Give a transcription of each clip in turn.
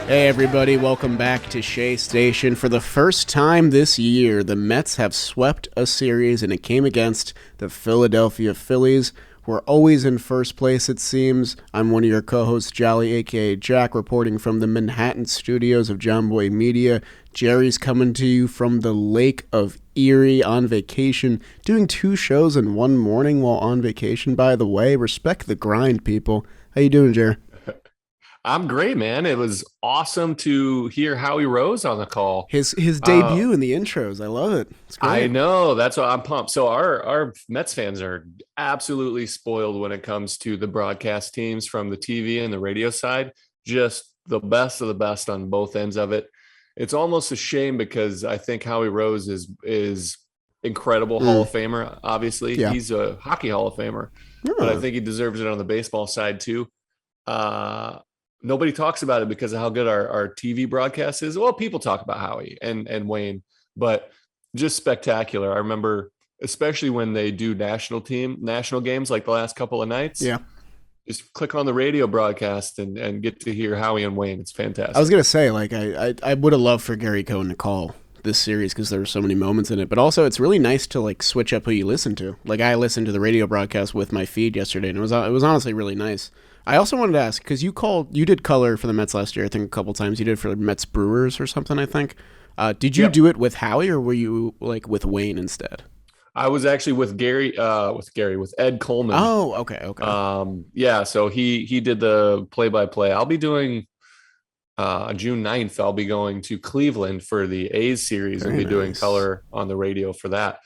Hey everybody, welcome back to Shea Station. For the first time this year, the Mets have swept a series and it came against the Philadelphia Phillies. We're always in first place, it seems. I'm one of your co-hosts, Jolly, aka Jack, reporting from the Manhattan studios of Jomboy Media. Jerry's coming to you from the Lake of Erie on vacation, doing 2 shows in one morning while on vacation, by the way. Respect the grind, people. How you doing, Jerry? I'm great, man. It was awesome to hear Howie Rose on the call. His Uh, debut in the intros. I love it. It's I great. know that's why I'm pumped. So our Mets fans are absolutely spoiled when it comes to the broadcast teams from the TV and the radio side. Just the best of the best on both ends of it. It's almost a shame because I think Howie Rose is incredible Hall Mm, of Famer. Obviously, yeah. he's a hockey Hall of Famer, but I Oh, think he deserves it on the baseball side too. Uh, Nobody talks about it because of how good our TV broadcast is. Well, people talk about Howie and Wayne, but just spectacular. I remember, especially when they do national games like the last couple of nights, yeah. just click on the radio broadcast and get to hear Howie and Wayne. It's I was fantastic. gonna say, like, I would have loved for Gary Cohen to call this series because there were so many moments in it. But also, it's really nice to like switch up who you listen to. Like, I listened to the radio broadcast with my feed yesterday, and it was honestly really nice. I also wanted to ask because you did color for the Mets last year. I think a couple times you did for the Mets Brewers or something. I think. Did you Yep. do it with Howie or were you like with Wayne instead? I was actually with Ed Coleman. Oh, okay, okay. Yeah, so he did the play by play. I'll be doing June 9th, I'll be going to Cleveland for the A's series and Very be doing nice. color on the radio for that.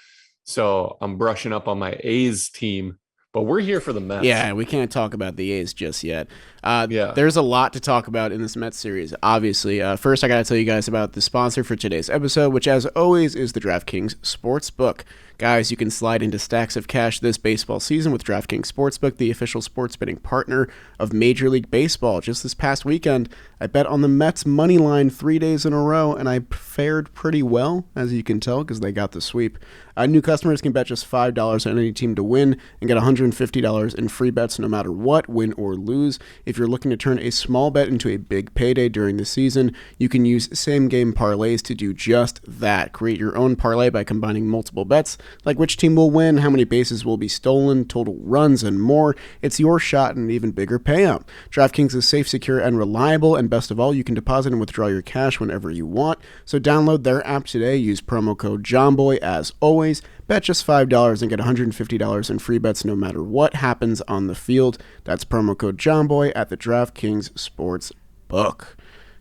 So I'm brushing up on my A's team, but we're here for the Mets. Yeah, we can't talk about the A's just yet. Yeah. There's a lot to talk about in this Mets series, obviously. First, I got to tell you guys about the sponsor for today's episode, which, as always, is the DraftKings Sportsbook. Guys, you can slide into stacks of cash this baseball season with DraftKings Sportsbook, the official sports betting partner of Major League Baseball. Just this past weekend, I bet on the Mets money line 3 days in a row, and I fared pretty well, as you can tell, because they got the sweep. New customers can bet just $5 on any team to win and get $150 in free bets no matter what, win or lose. If you're looking to turn a small bet into a big payday during the season, you can use same game parlays to do just that. Create your own parlay by combining multiple bets, like which team will win, how many bases will be stolen, total runs, and more. It's your shot at an even bigger payout. DraftKings is safe, secure, and reliable, and best of all, you can deposit and withdraw your cash whenever you want. So download their app today, use promo code JOMBOY as always. Bet just $5 and get $150 in free bets no matter what happens on the field. That's promo code JOHNBOY at the DraftKings Sports Book.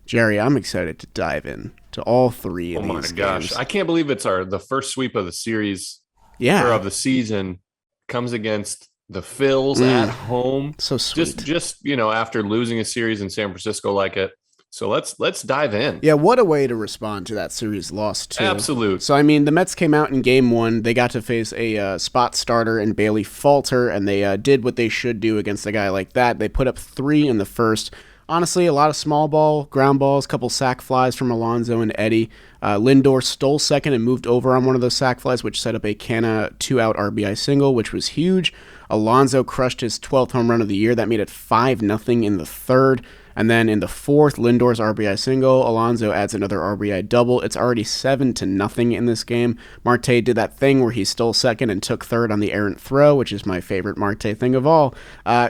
Jerry, I'm excited to dive in to all 3 Oh of my these gosh. games. I can't believe it's the first sweep of the series or Yeah. of the season comes against the Phils at Mm, home. so sweet. After losing a series in San Francisco like it. So let's dive in. Yeah, what a way to respond to that series loss, too. Absolute. So, I mean, the Mets came out in game 1. They got to face a spot starter in Bailey Falter, and they did what they should do against a guy like that. They put up 3 in the first. Honestly, a lot of small ball, ground balls, couple sac flies from Alonso and Eddie. Lindor stole second and moved over on one of those sac flies, which set up a Canna 2-out RBI single, which was huge. Alonso crushed his 12th home run of the year. That made it 5-0 in the third. And then in the fourth, Lindor's RBI single, Alonso adds another RBI double. It's already 7-0 in this game. Marte did that thing where he stole second and took third on the errant throw, which is my favorite Marte thing of all.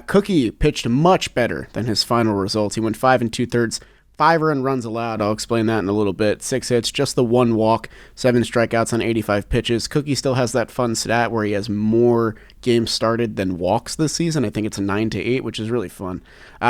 Cookie pitched much better than his final results. He went 5 2/3, 5 runs allowed. I'll explain that in a little bit. 6 hits, just the 1 walk, 7 strikeouts on 85 pitches. Cookie still has that fun stat where he has more games started than walks this season. I think it's a 9-8, which is really fun.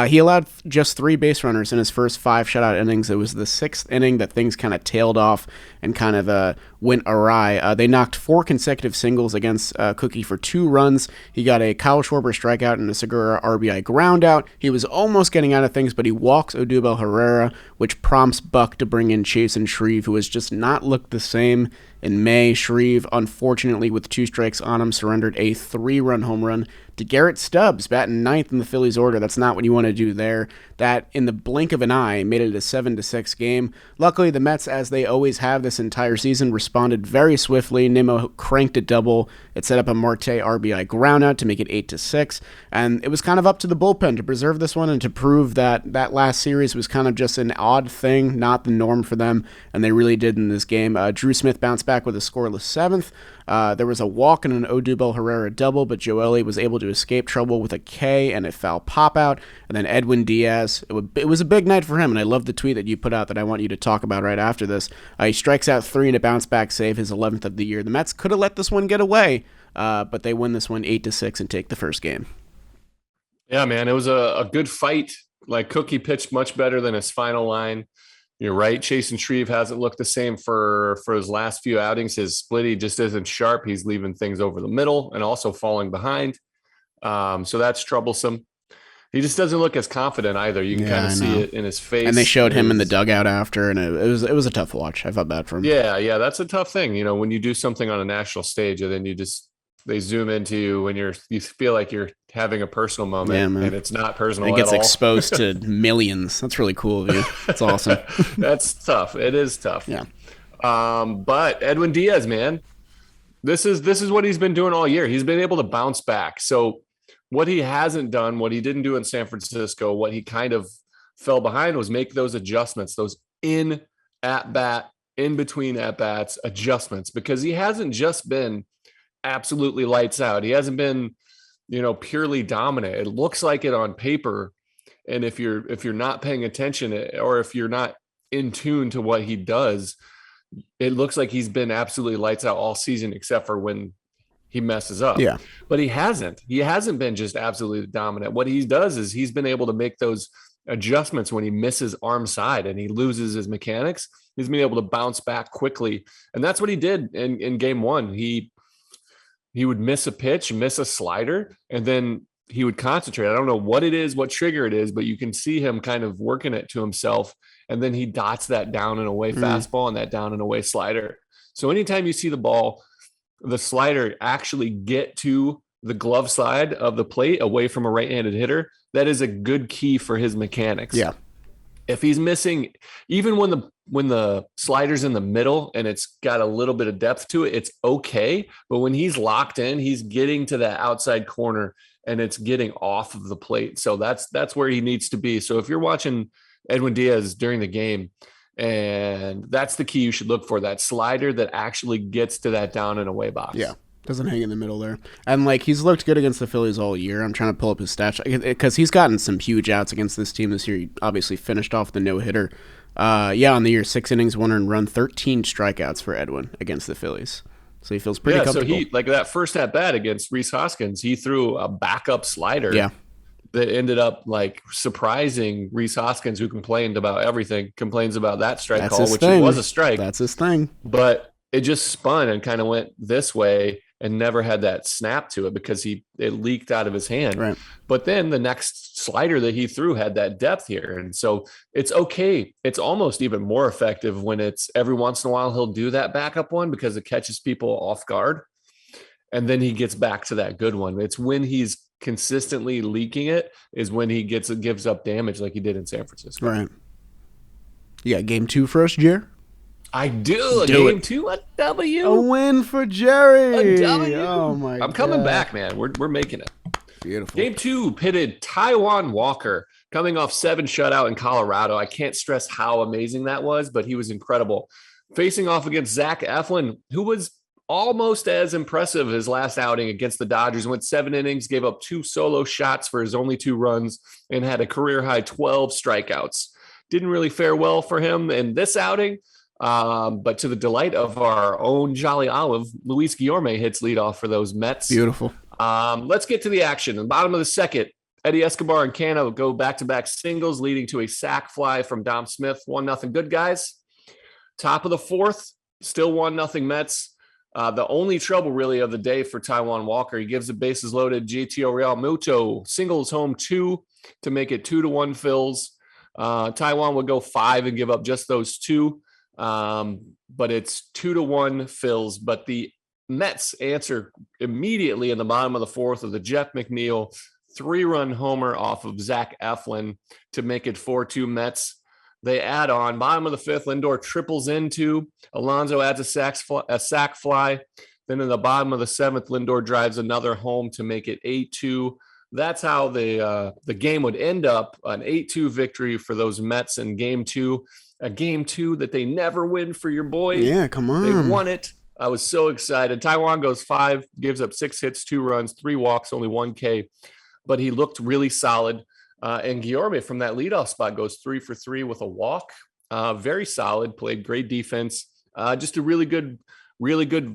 He allowed just 3 base runners in his first 5 shutout innings. It was the 6th inning that things kind of tailed off and kind of went awry. They knocked 4 consecutive singles against Cookie for 2 runs. He got a Kyle Schwarber strikeout and a Segura RBI groundout. He was almost getting out of things, but he walks Odubel Herrera, which prompts Buck to bring in Chase and Shreve, who has just not looked the same In May, Shreve, unfortunately with 2 strikes on him, surrendered a 3-run home run to Garrett Stubbs, batting 9th in the Phillies order. That's not what you want to do there. That, in the blink of an eye, made it a 7-6 game. Luckily, the Mets, as they always have this entire season, responded very swiftly. Nimmo cranked a double. It set up a Marte RBI groundout to make it 8-6. And it was kind of up to the bullpen to preserve this one and to prove that that last series was kind of just an odd thing, not the norm for them. And they really did in this game. Drew Smith bounced back with a scoreless 7th. There was a walk and an Odubel Herrera double, but Joely was able to escape trouble with a K and a foul pop out. And then Edwin Diaz, it was a big night for him, and I love the tweet that you put out that I want you to talk about right after this. He strikes out 3 in a bounce back save, his 11th of the year. The Mets could have let this one get away, but they win this one 8-6 and take the first game. Yeah, man, it was a good fight. Like, Cookie pitched much better than his final line. You're right. Chase and Shreve hasn't looked the same for his last few outings. His split, he just isn't sharp. He's leaving things over the middle and also falling behind. So that's troublesome. He just doesn't look as confident either. You can kind of see it in his face. And they showed him in the dugout after, and it was a tough watch. I felt bad for him. Yeah, that's a tough thing. You know, when you do something on a national stage and then they zoom into you when you feel like you're having a personal moment, and it's not personal. It gets exposed to millions. That's really cool of you. That's awesome. That's tough. It is tough. Yeah. But Edwin Diaz, man, this is what he's been doing all year. He's been able to bounce back. So what he hasn't done, what he didn't do in San Francisco, what he kind of fell behind was make those adjustments, those in between at bats adjustments, because he hasn't just been absolutely lights out. He hasn't been, purely dominant. It looks like it on paper. And if you're not paying attention, or if you're not in tune to what he does, it looks like he's been absolutely lights out all season, except for when he messes up. Yeah. But he hasn't been just absolutely dominant. What he does is he's been able to make those adjustments when he misses arm side and he loses his mechanics. He's been able to bounce back quickly. And that's what he did in game 1. He would miss a pitch, miss a slider, and then he would concentrate. I don't know what it is, what trigger it is, but you can see him kind of working it to himself. And then he dots that down and away fastball and that down and away slider. So anytime you see the slider actually get to the glove side of the plate away from a right-handed hitter, that is a good key for his mechanics. Yeah. If he's missing, even when the slider's in the middle and it's got a little bit of depth to it, it's okay. But when he's locked in, he's getting to that outside corner and it's getting off of the plate. So that's where he needs to be. So if you're watching Edwin Diaz during the game, and that's the key you should look for, that slider that actually gets to that down and away box. Yeah. Doesn't hang in the middle there. And, he's looked good against the Phillies all year. I'm trying to pull up his stats because he's gotten some huge outs against this team this year. He obviously finished off the no-hitter. On the year, 6 innings, 1 earned run, 13 strikeouts for Edwin against the Phillies. So he feels pretty comfortable. So he, that first at-bat against Rhys Hoskins, he threw a backup slider that ended up, surprising Rhys Hoskins, who complains about that strike call, which it was a strike. That's his thing. But it just spun and kind of went this way and never had that snap to it because it leaked out of his hand. Right. But then the next slider that he threw had that depth here. And so it's okay. It's almost even more effective when it's every once in a while he'll do that backup one because it catches people off guard. And then he gets back to that good one. It's when he's consistently leaking it is when he gives up damage like he did in San Francisco. Right. Yeah, game 2 for us, Jer? I do. Game 2, a W. A win for Jerry. A W. Oh, my God. I'm coming back, man. We're making it. Beautiful. Game 2 pitted Taijuan Walker coming off 7 shutout in Colorado. I can't stress how amazing that was, but he was incredible. Facing off against Zach Eflin, who was almost as impressive his last outing against the Dodgers. Went 7 innings, gave up 2 solo shots for his only 2 runs, and had a career-high 12 strikeouts. Didn't really fare well for him in this outing. But to the delight of our own Jolly Olive, Luis Guillorme hits leadoff for those Mets. Beautiful. Let's get to the action. In the bottom of the second, Eddie Escobar and Cano go back-to-back singles, leading to a sac fly from Dom Smith. 1-0 good guys. Top of the fourth, still 1-0 Mets. The only trouble really of the day for Taijuan Walker, he gives the bases loaded. JT Real Muto singles home 2 to make it 2-1 Phils. Taijuan would go 5 and give up just those 2. But it's 2-1 Phils. But the Mets answer immediately in the bottom of the fourth with a Jeff McNeil 3-run homer off of Zach Eflin to make it 4-2 Mets. They add on bottom of the fifth. Lindor triples into. Alonso adds a sac fly. Then in the bottom of the seventh, Lindor drives another home to make it 8-2. That's how the game would end up, an 8-2 victory for those Mets in game two. A game two that they never win for your boy. Yeah, come on. They won it. I was so excited. Taijuan goes 5, gives up 6 hits, 2 runs, 3 walks, only 1 K. But he looked really solid. And Guillorme from that leadoff spot goes 3 for 3 with a walk. Very solid, played great defense. Just a really good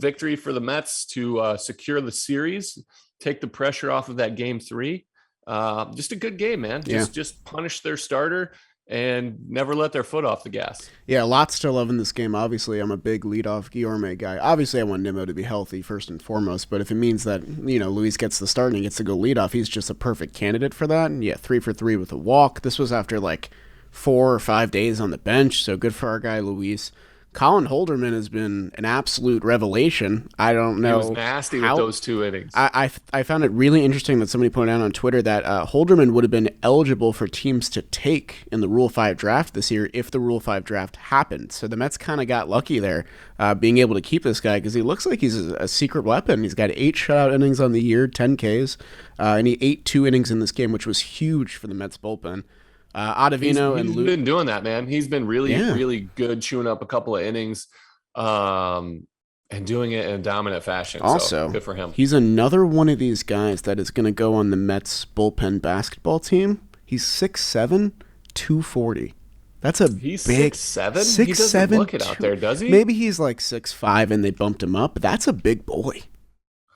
victory for the Mets to secure the series, take the pressure off of that game 3. Just a good game, man. Just punish their starter and never let their foot off the gas. Yeah, lots to love in this game. Obviously, I'm a big leadoff Guillorme guy. Obviously, I want Nimmo to be healthy first and foremost, but if it means that, Luis gets the start and he gets to go leadoff, he's just a perfect candidate for that. And yeah, 3 for 3 with a walk. This was after 4 or 5 days on the bench, so good for our guy Luis. Colin Holderman has been an absolute revelation. I don't know. He was nasty with those 2 innings. I found it really interesting that somebody pointed out on Twitter that Holderman would have been eligible for teams to take in the Rule 5 draft this year if the Rule 5 draft happened. So the Mets kind of got lucky there, being able to keep this guy because he looks like he's a secret weapon. He's got 8 shutout innings on the year, 10 Ks, and he ate 2 innings in this game, which was huge for the Mets bullpen. Ottavino and Luke. He's been doing that, man. He's been really good, chewing up a couple of innings and doing it in a dominant fashion. Also, so good for him. He's another one of these guys that is going to go on the Mets bullpen basketball team. He's 6'7", 240. That's a He's big 6'7"? He doesn't look it out there, does he? Maybe he's 6'5" and they bumped him up, but that's a big boy.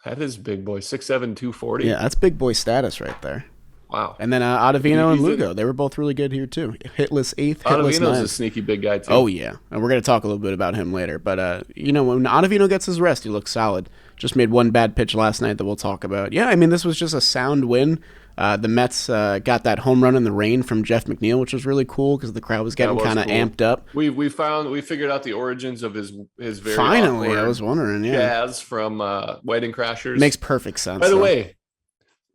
That is big boy. 6'7", 240. Yeah, that's big boy status right there. Wow. And then Ottavino and Lugo, they were both really good here too. Hitless 8th, hitless 9th. Ottavino's a sneaky big guy too. Oh yeah, and we're going to talk a little bit about him later. But when Ottavino gets his rest, he looks solid. Just made one bad pitch last night that we'll talk about. Yeah, I mean this was just a sound win. The Mets got that home run in the rain from Jeff McNeil, which was really cool because the crowd was getting kind of amped up. We figured out the origins of his very finally. I was wondering, jazz from Wedding Crashers. Makes perfect sense. By the way,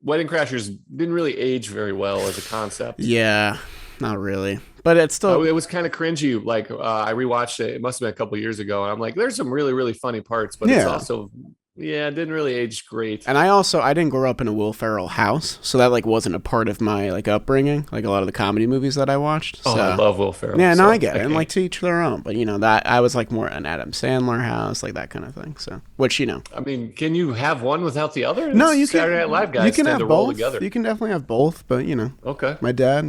Wedding Crashers didn't really age very well as a concept. Yeah, not really. But it's still... it was kind of cringy. I rewatched it. It must have been a couple years ago. And I'm like, there's some really, really funny parts. But it's also... Yeah, it didn't really age great. And I didn't grow up in a Will Ferrell house, so that wasn't a part of my upbringing, a lot of the comedy movies that I watched. So. Oh, I love Will Ferrell. Yeah, no, I get it. And to each their own. But that I was more an Adam Sandler house, that kind of thing. So, which I mean, can you have one without the other? No, you can. Saturday Night Live guys you can tend have to both. roll together. You can definitely have both, but Okay. My dad,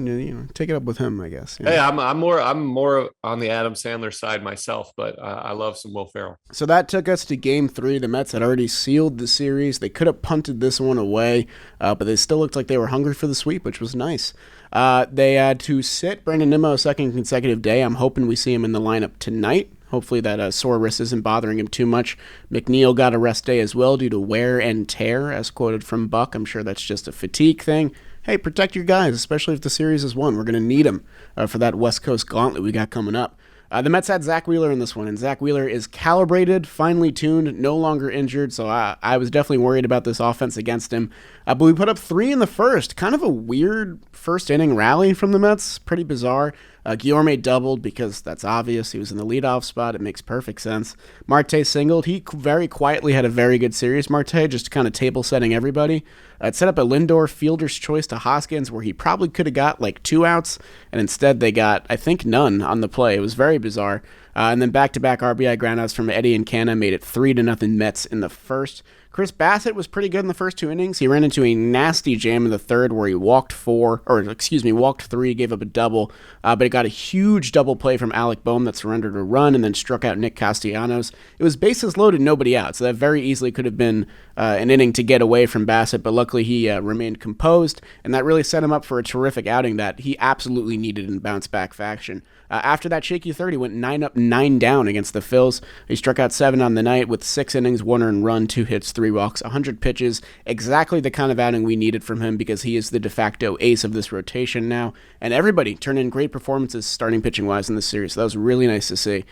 take it up with him, I guess. Hey, I'm more on the Adam Sandler side myself, but I love some Will Ferrell. So that took us to Game 3. The Mets had already sealed the series. They could have punted this one away, but they still looked like they were hungry for the sweep, which was nice. They had to sit Brandon Nimmo a second consecutive day. I'm hoping we see him in the lineup tonight. Hopefully that sore wrist isn't bothering him too much. McNeil got a rest day as well due to wear and tear, as quoted from Buck. I'm sure that's just a fatigue thing. Hey, protect your guys, especially if the series is won. We're going to need them for that West Coast gauntlet we got coming up. The Mets had Zach Wheeler in this one, and Zach Wheeler is calibrated, finely tuned, no longer injured, so I was definitely worried about this offense against him. But we put up 3 in the first. Kind of a weird first-inning rally from the Mets. Pretty bizarre. Guillorme doubled because that's obvious. He was in the leadoff spot. It makes perfect sense. Marte singled. He very quietly had a very good series, Marte, just kind of table-setting everybody. It set up a Lindor fielder's choice to Hoskins where he probably could have got 2 outs, and instead they got, I think, none on the play. It was very bizarre. And then back-to-back RBI groundouts from Eddie and Canna made it 3-0 Mets in the first. Chris Bassitt was pretty good in the first 2 innings. He ran into a nasty jam in the third where he walked 3, gave up a double, but it got a huge double play from Alec Boehm that surrendered a run and then struck out Nick Castellanos. It was bases loaded, nobody out, so that very easily could have been an inning to get away from Bassitt, but luckily he remained composed, and that really set him up for a terrific outing that he absolutely needed in bounce-back fashion. After that shaky third, he went 9 up, 9 down against the Phils. He struck out 7 on the night with 6 innings, 1 earned run, 2 hits, 3 walks, 100 pitches. Exactly the kind of outing we needed from him because he is the de facto ace of this rotation now. And everybody turned in great performances starting pitching-wise in this series. So that was really nice to see.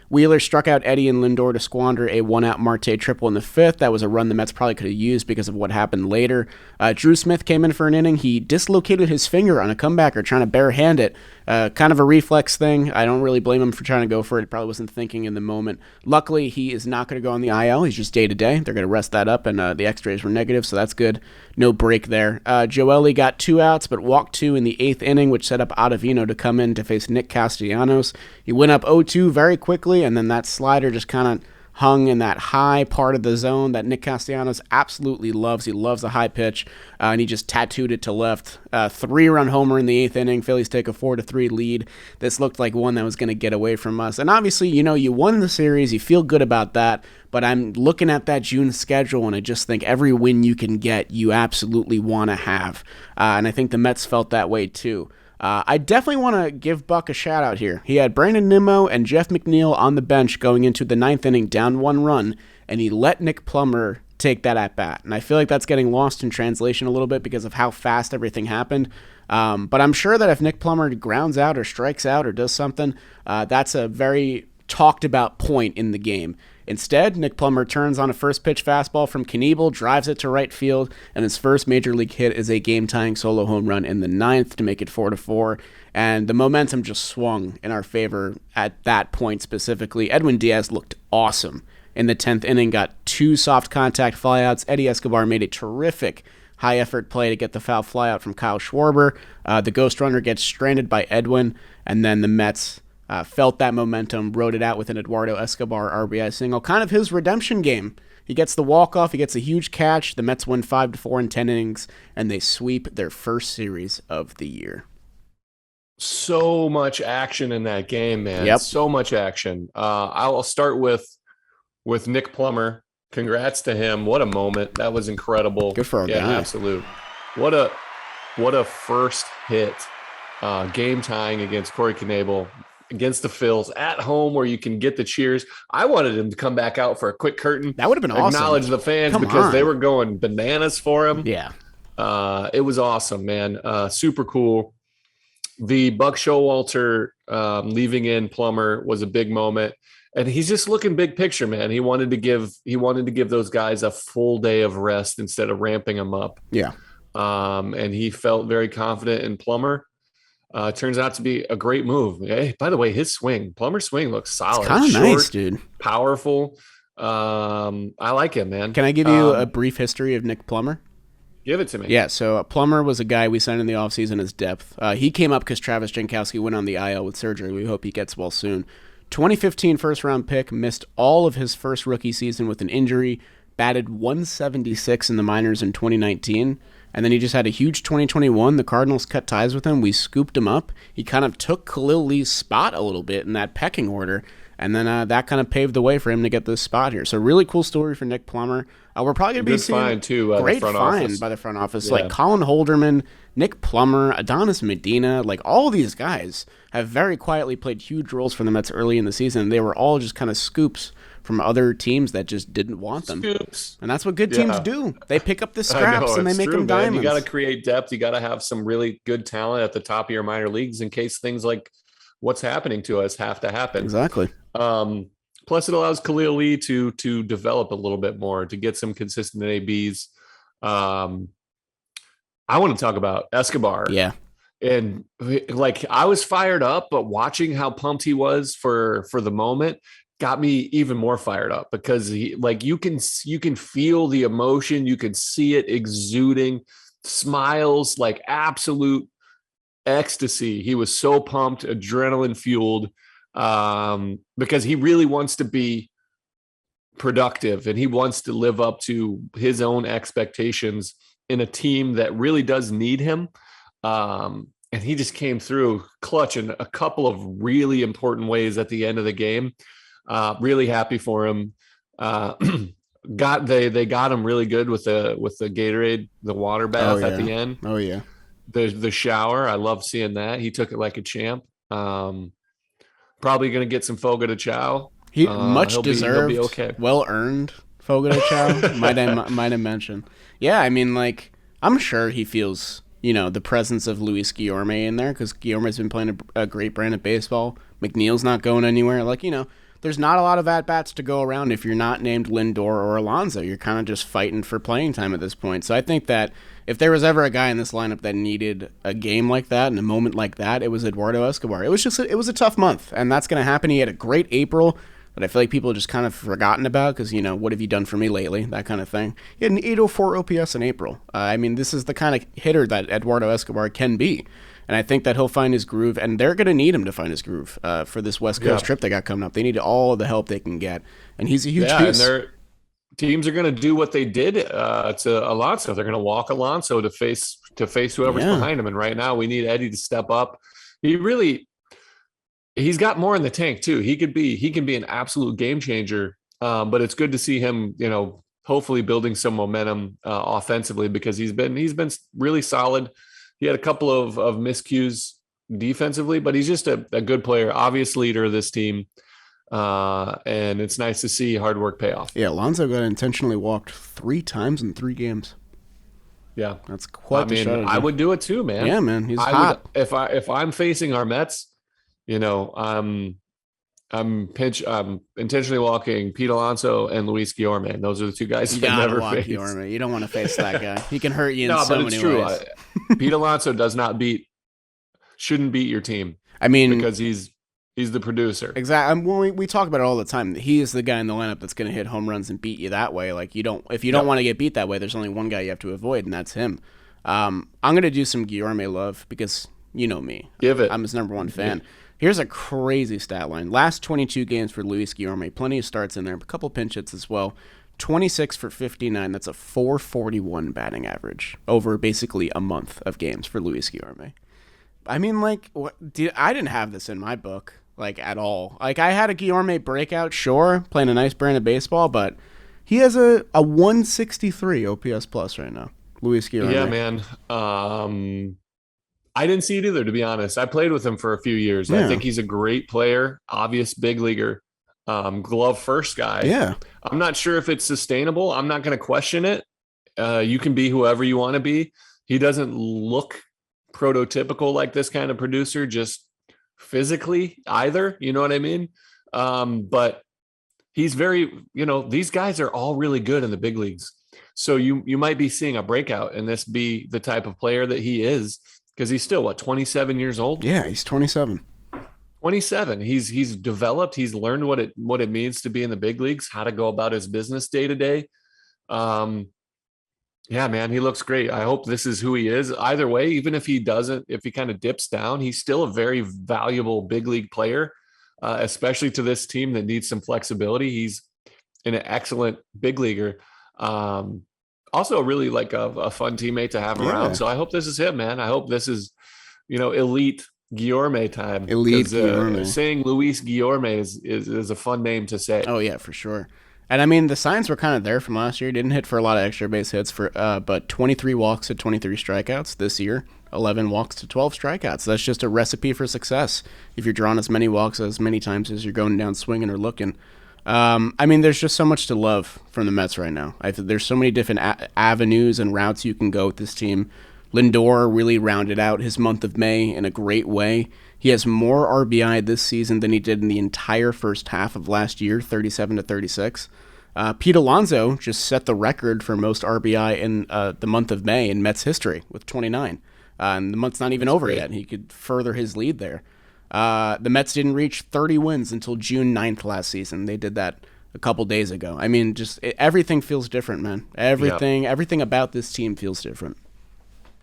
Wheeler struck out Eddie and Lindor to squander a 1-out Marte triple in the 5th. That was a run the Mets probably could have used because of what happened later. Drew Smith came in for an inning. He dislocated his finger on a comebacker trying to barehand it. Kind of a reflex thing. I don't really blame him for trying to go for it. He probably wasn't thinking in the moment. Luckily, he is not going to go on the IL. He's just day-to-day. They're going to rest that up, and the x-rays were negative, so that's good. No break there. Joely got 2 outs, but walked 2 in the 8th inning, which set up Ottavino to come in to face Nick Castellanos. He went up 0-2 very quickly, and then that slider just kind of hung in that high part of the zone that Nick Castellanos absolutely loves. He loves a high pitch, and he just tattooed it to left. 3-run homer in the 8th inning. Phillies take a 4-3 lead. This looked like one that was going to get away from us. And obviously, you won the series. You feel good about that. But I'm looking at that June schedule, and I just think every win you can get, you absolutely want to have. And I think the Mets felt that way too. I definitely want to give Buck a shout out here. He had Brandon Nimmo and Jeff McNeil on the bench going into the 9th inning down 1 run, and he let Nick Plummer take that at bat. And I feel like that's getting lost in translation a little bit because of how fast everything happened. But I'm sure that if Nick Plummer grounds out or strikes out or does something, that's a very talked about point in the game. Instead, Nick Plummer turns on a first pitch fastball from Knievel, drives it to right field, and his first major league hit is a game-tying solo home run in the 9th to make it 4-4. And the momentum just swung in our favor at that point specifically. Edwin Diaz looked awesome in the 10th inning, got 2 soft contact flyouts. Eddie Escobar made a terrific high-effort play to get the foul flyout from Kyle Schwarber. The ghost runner gets stranded by Edwin, and then the Mets felt that momentum, rode it out with an Eduardo Escobar RBI single. Kind of his redemption game. He gets the walk-off, he gets a huge catch. The Mets win 5-4 in 10 innings, and they sweep their first series of the year. So much action in that game, man. Yep. So much action. I'll start with Nick Plummer. Congrats to him. What a moment. That was incredible. Good for our guy. Absolute. What a first hit. Game tying against Corey Knebel. Against the Phils at home where you can get the cheers. I wanted him to come back out for a quick curtain. That would have been awesome. Acknowledge the fans because they were going bananas for him. Yeah. It was awesome, man. Super cool. The Buck Showalter leaving in Plummer was a big moment. And he's just looking big picture, man. He wanted to give those guys a full day of rest instead of ramping them up. Yeah. And he felt very confident in Plummer. Turns out to be a great move. Hey, by the way, Plummer's swing looks solid. It's kind of nice, dude. Powerful. I like him, man. Can I give you a brief history of Nick Plummer? Give it to me. Yeah, so Plummer was a guy we signed in the offseason as depth. He came up because Travis Jankowski went on the IL with surgery. We hope he gets well soon. 2015 first-round pick, missed all of his first rookie season with an injury, batted 176 in the minors in 2019. And then he just had a huge 2021. The Cardinals cut ties with him. We scooped him up. He kind of took Khalil Lee's spot a little bit in that pecking order. And then that kind of paved the way for him to get this spot here. So really cool story for Nick Plummer. We're probably going to be seeing find too, great the front find office. by the front office. Yeah. Like Colin Holderman, Nick Plummer, Adonis Medina, like all these guys have very quietly played huge roles for the Mets early in the season. They were all just kind of scoops from other teams that just didn't want them. Scoops. And that's what good teams do. They pick up the scraps and they make them diamonds. You got to create depth. You got to have some really good talent at the top of your minor leagues in case things like what's happening to us have to happen. Exactly. Plus, it allows Khalil Lee to develop a little bit more, to get some consistent ABs. I want to talk about Escobar. Yeah. And like I was fired up, but watching how pumped he was for the moment got me even more fired up because you can feel the emotion, you can see it exuding, smiles, like absolute ecstasy. He was so pumped, adrenaline fueled, because he really wants to be productive and he wants to live up to his own expectations in a team that really does need him. And he just came through clutch in a couple of really important ways at the end of the game. Really happy for him. They got him really good with the Gatorade, the water bath at the end. Oh yeah. The shower. I love seeing that. He took it like a champ. Um, Probably going to get some Fogo de Chao. He much He'll be deserved, okay. well earned. Fogo de Chao might have mentioned. Yeah, I mean, like I'm sure he feels the presence of Luis Guillorme in there because Guillorme's been playing a great brand of baseball. McNeil's not going anywhere. Like there's not a lot of at bats to go around if you're not named Lindor or Alonso. You're kind of just fighting for playing time at this point. So I think that if there was ever a guy in this lineup that needed a game like that and a moment like that, it was Eduardo Escobar. It was a tough month, and that's going to happen. He had a great April that I feel like people have just kind of forgotten about because, what have you done for me lately? That kind of thing. He had an 804 OPS in April. I mean, this is the kind of hitter that Eduardo Escobar can be. And I think that he'll find his groove, and they're going to need him to find his groove for this West Coast trip they got coming up. They need all the help they can get, and he's a huge piece. And their teams are going to do what they did to Alonso. They're going to walk Alonso to face whoever's behind him. And right now, we need Eddie to step up. He's got more in the tank too. He can be an absolute game changer. But it's good to see him, hopefully building some momentum offensively because he's been really solid. He had a couple of miscues defensively, but he's just a good player, obvious leader of this team. And it's nice to see hard work pay off. Yeah, Alonso got intentionally walked 3 times in 3 games. Yeah, that's quite the strategy. I would do it too, man. Yeah, man, he's hot. If I'm facing our Mets, I'm intentionally walking Pete Alonso and Luis Guillorme. Those are the 2 guys I never face. Guillorme. You don't want to face that guy. He can hurt you in so many ways. Pete Alonso shouldn't beat your team. I mean, because he's the producer. Exactly. We talk about it all the time. He is the guy in the lineup that's going to hit home runs and beat you that way. Like if you don't want to get beat that way, there's only one guy you have to avoid, and that's him. I'm going to do some Guillorme love because you know me. Give it. I'm his number 1 fan. Here's a crazy stat line. Last 22 games for Luis Guillorme. Plenty of starts in there. A couple pinch hits as well. 26 for 59. That's a 441 batting average over basically a month of games for Luis Guillorme. I mean, like, I didn't have this in my book, like, at all. Like, I had a Guillorme breakout, sure, playing a nice brand of baseball, but he has a 163 OPS plus right now. Luis Guillorme. Yeah, man. I didn't see it either, to be honest. I played with him for a few years. Yeah. I think he's a great player, obvious big leaguer, glove first guy. Yeah. I'm not sure if it's sustainable. I'm not going to question it. You can be whoever you want to be. He doesn't look prototypical like this kind of producer, just physically either. You know what I mean? But he's very, these guys are all really good in the big leagues. So you might be seeing a breakout and this be the type of player that he is. Because he's still, 27 years old? Yeah, he's 27. 27. He's developed. He's learned what it means to be in the big leagues, how to go about his business day to day. Yeah, man, he looks great. I hope this is who he is. Either way, even if he kind of dips down, he's still a very valuable big league player, especially to this team that needs some flexibility. He's an excellent big leaguer. Also really like a fun teammate to have around. So I hope this is him, man. I hope this is, elite Guillorme time. Elite Guillorme. Saying Luis Guillorme is a fun name to say. Oh yeah, for sure. And I mean, the signs were kind of there from last year. He didn't hit for a lot of extra base hits but 23 walks to 23 strikeouts this year. 11 walks to 12 strikeouts. That's just a recipe for success. If you're drawing as many walks as many times as you're going down swinging or looking. I mean, there's just so much to love from the Mets right now. There's so many different avenues and routes you can go with this team. Lindor really rounded out his month of May in a great way. He has more RBI this season than he did in the entire first half of last year, 37 to 36. Pete Alonso just set the record for most RBI in the month of May in Mets history with 29. And the month's not even over yet. He could further his lead there. The Mets didn't reach 30 wins until June 9th last season. They did that a couple days ago. I mean, everything feels different, man. Everything about this team feels different.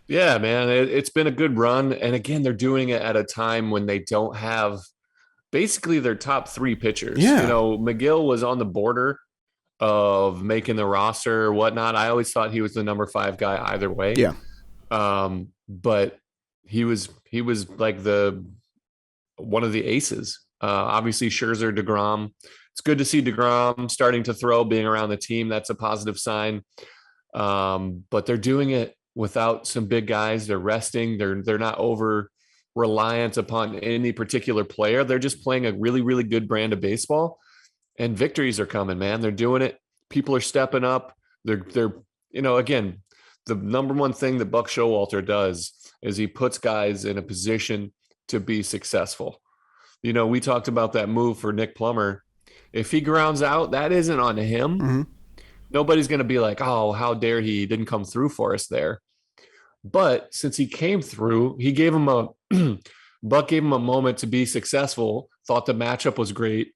Yeah, man, it's been a good run. And again, they're doing it at a time when they don't have basically their top 3 pitchers. Yeah. McGill was on the border of making the roster or whatnot. I always thought he was the number 5 guy either way. Yeah. But he was like one of the aces. Obviously Scherzer, DeGrom. It's good to see DeGrom starting to throw, being around the team. That's a positive sign. But they're doing it without some big guys. They're resting. They're not over reliant upon any particular player. They're just playing a really, really good brand of baseball, and victories are coming, man. They're doing it. People are stepping up. They're again, the number one thing that Buck Showalter does is he puts guys in a position to be successful. We talked about that move for Nick Plummer. If he grounds out, that isn't on him. Mm-hmm. Nobody's going to be like, oh, how dare he didn't come through for us there. But since he came through, he gave him a Buck gave him a moment to be successful, thought the matchup was great,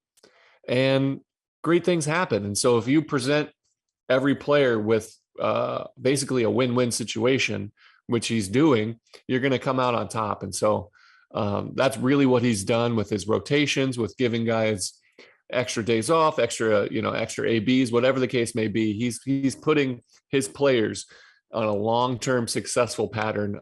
and great things happen. And so if you present every player with basically a win-win situation, which he's doing, you're going to come out on top. And so that's really what he's done with his rotations, with giving guys extra days off, extra ABs, whatever the case may be. He's putting his players on a long-term successful pattern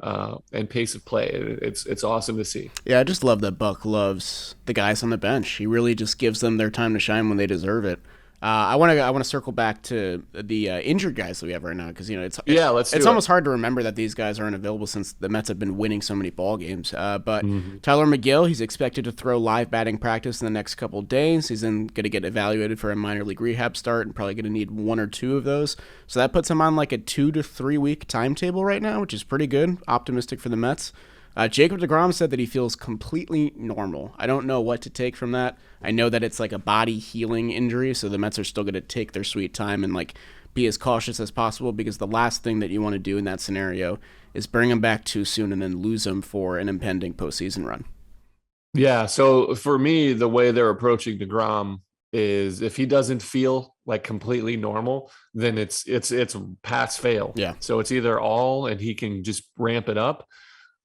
and pace of play. It's awesome to see. Yeah, I just love that Buck loves the guys on the bench. He really just gives them their time to shine when they deserve it. I want to circle back to the injured guys that we have right now, because it's almost hard to remember that these guys aren't available since the Mets have been winning so many ball games. But Tyler McGill, he's expected to throw live batting practice in the next couple of days. He's then going to get evaluated for a minor league rehab start and probably going to need 1 or 2 of those. So that puts him on like a 2 to 3 week timetable right now, which is pretty good. Optimistic for the Mets. Jacob deGrom said that he feels completely normal. I don't know what to take from that. I know that it's like a body healing injury, so the Mets are still going to take their sweet time and like be as cautious as possible, because the last thing that you want to do in that scenario is bring him back too soon and then lose him for an impending postseason run. Yeah, so for me, the way they're approaching deGrom is if he doesn't feel like completely normal, then it's pass fail. Yeah. So it's either all and he can just ramp it up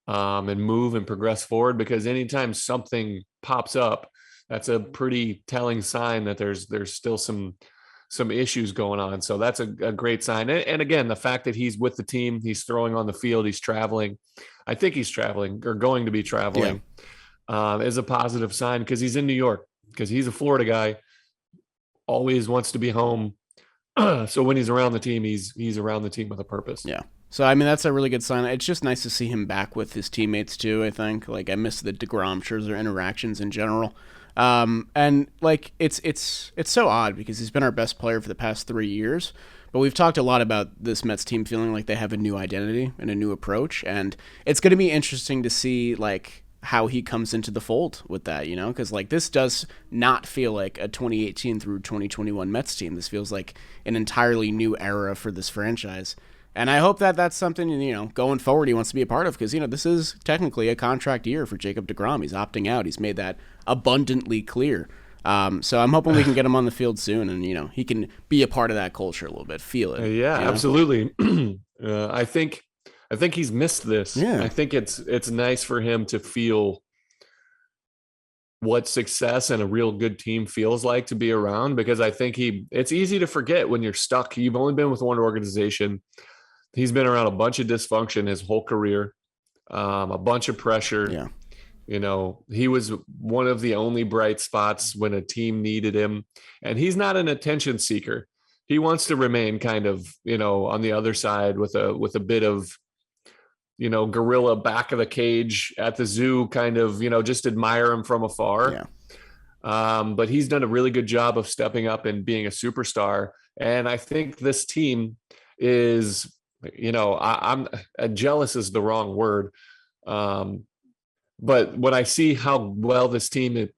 and move and progress forward, because anytime something pops up, that's a pretty telling sign that there's still some issues going on. So that's a great sign. And again, the fact that he's with the team, he's throwing on the field, he's traveling. I think he's traveling or going to be traveling is a positive sign, because he's in New York, because he's a Florida guy, always wants to be home. So when he's around the team, he's around the team with a purpose. Yeah. So, I mean, that's a really good sign. It's just nice to see him back with his teammates, too, I think. Like, I miss the DeGrom Scherzer interactions in general. And, like, it's so odd because he's been our best player for the past 3 years. But we've talked a lot about this Mets team feeling like they have a new identity and a new approach. And it's going to be interesting to see, like, how he comes into the fold with that, because like this does not feel like a 2018 through 2021 Mets team. This feels like an entirely new era for this franchise. And I hope that that's something, going forward he wants to be a part of, because, this is technically a contract year for Jacob deGrom. He's opting out. He's made that abundantly clear. So I'm hoping we can get him on the field soon and, he can be a part of that culture a little bit, feel it. Absolutely. I think he's missed this. Yeah. I think it's nice for him to feel what success and a real good team feels like to be around, because I think it's easy to forget when you're stuck. You've only been with one organization. He's been around a bunch of dysfunction his whole career, a bunch of pressure. Yeah. He was one of the only bright spots when a team needed him, and he's not an attention seeker. He wants to remain kind of, on the other side with a bit of, gorilla back of the cage at the zoo, kind of, just admire him from afar. Yeah. But he's done a really good job of stepping up and being a superstar. And I think this team is, I'm jealous is the wrong word. But when I see how well this team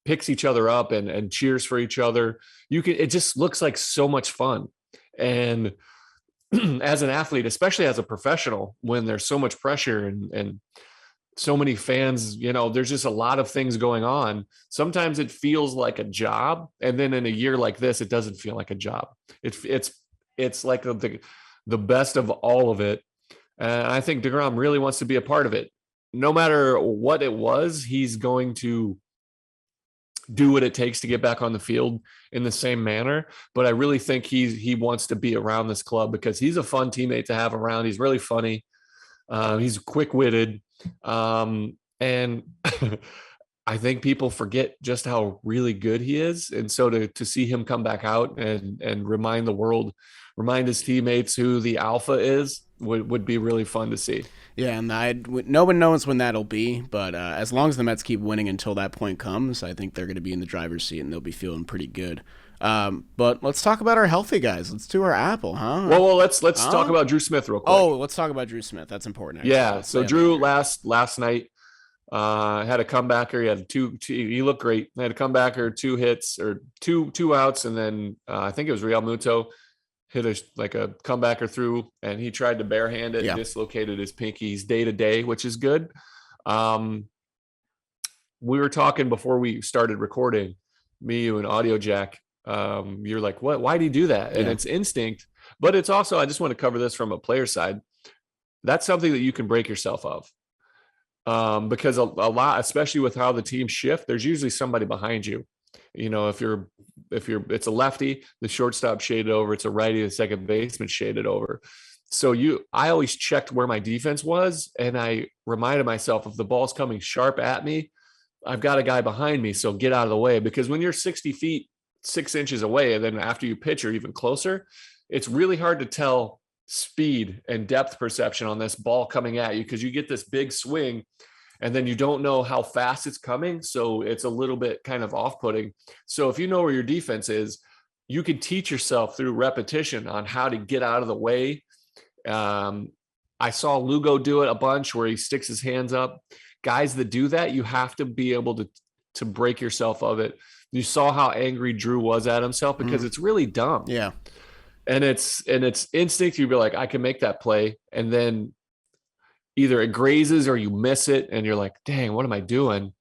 picks each other up and cheers for each other, it just looks like so much fun. And as an athlete, especially as a professional, when there's so much pressure and so many fans, there's just a lot of things going on. Sometimes it feels like a job. And then in a year like this, it doesn't feel like a job. It's like the best of all of it. And I think deGrom really wants to be a part of it. No matter what it was, he's going to do what it takes to get back on the field in the same manner. But I really think he wants to be around this club because he's a fun teammate to have around. He's really funny. He's quick-witted. And I think people forget just how really good he is. And so to see him come back out and remind the world, remind his teammates who the alpha is, would be really fun to see. Yeah, and no one knows when that'll be, but as long as the Mets keep winning until that point comes, I think they're going to be in the driver's seat and they'll be feeling pretty good. But let's talk about our healthy guys. Let's do our Apple, huh? Well, let's talk about Drew Smith real quick. Oh, let's talk about Drew Smith. That's important. Actually. Yeah. So Drew last night had a comebacker. He had two. He looked great. He had a comebacker, 2 hits or two outs, and then I think it was Real Muto hit a comebacker through, and he tried to barehand it, and dislocated his pinky. He's day to day, which is good. We were talking before we started recording, me, you, and Audio Jack. You're like, what? Why do you do that? And it's instinct, but it's also, I just want to cover this from a player side. That's something that you can break yourself of. Because a lot, especially with how the teams shift, there's usually somebody behind you. You know, if it's a lefty, the shortstop shaded over, it's a righty, the second baseman shaded over. So I always checked where my defense was, and I reminded myself, if the ball's coming sharp at me, I've got a guy behind me, so get out of the way. Because when you're 60 feet, 6 inches away, and then after you pitch, you're even closer, it's really hard to tell speed and depth perception on this ball coming at you, because you get this big swing and then you don't know how fast it's coming. So it's a little bit kind of off-putting. So if you know where your defense is, you can teach yourself through repetition on how to get out of the way. I saw Lugo do it a bunch, where he sticks his hands up. Guys that do that, you have to be able to break yourself of it. You saw how angry Drew was at himself, because it's really dumb. Yeah. And it's instinct. You'd be like, I can make that play. And then either it grazes or you miss it, and you're like, dang, what am I doing?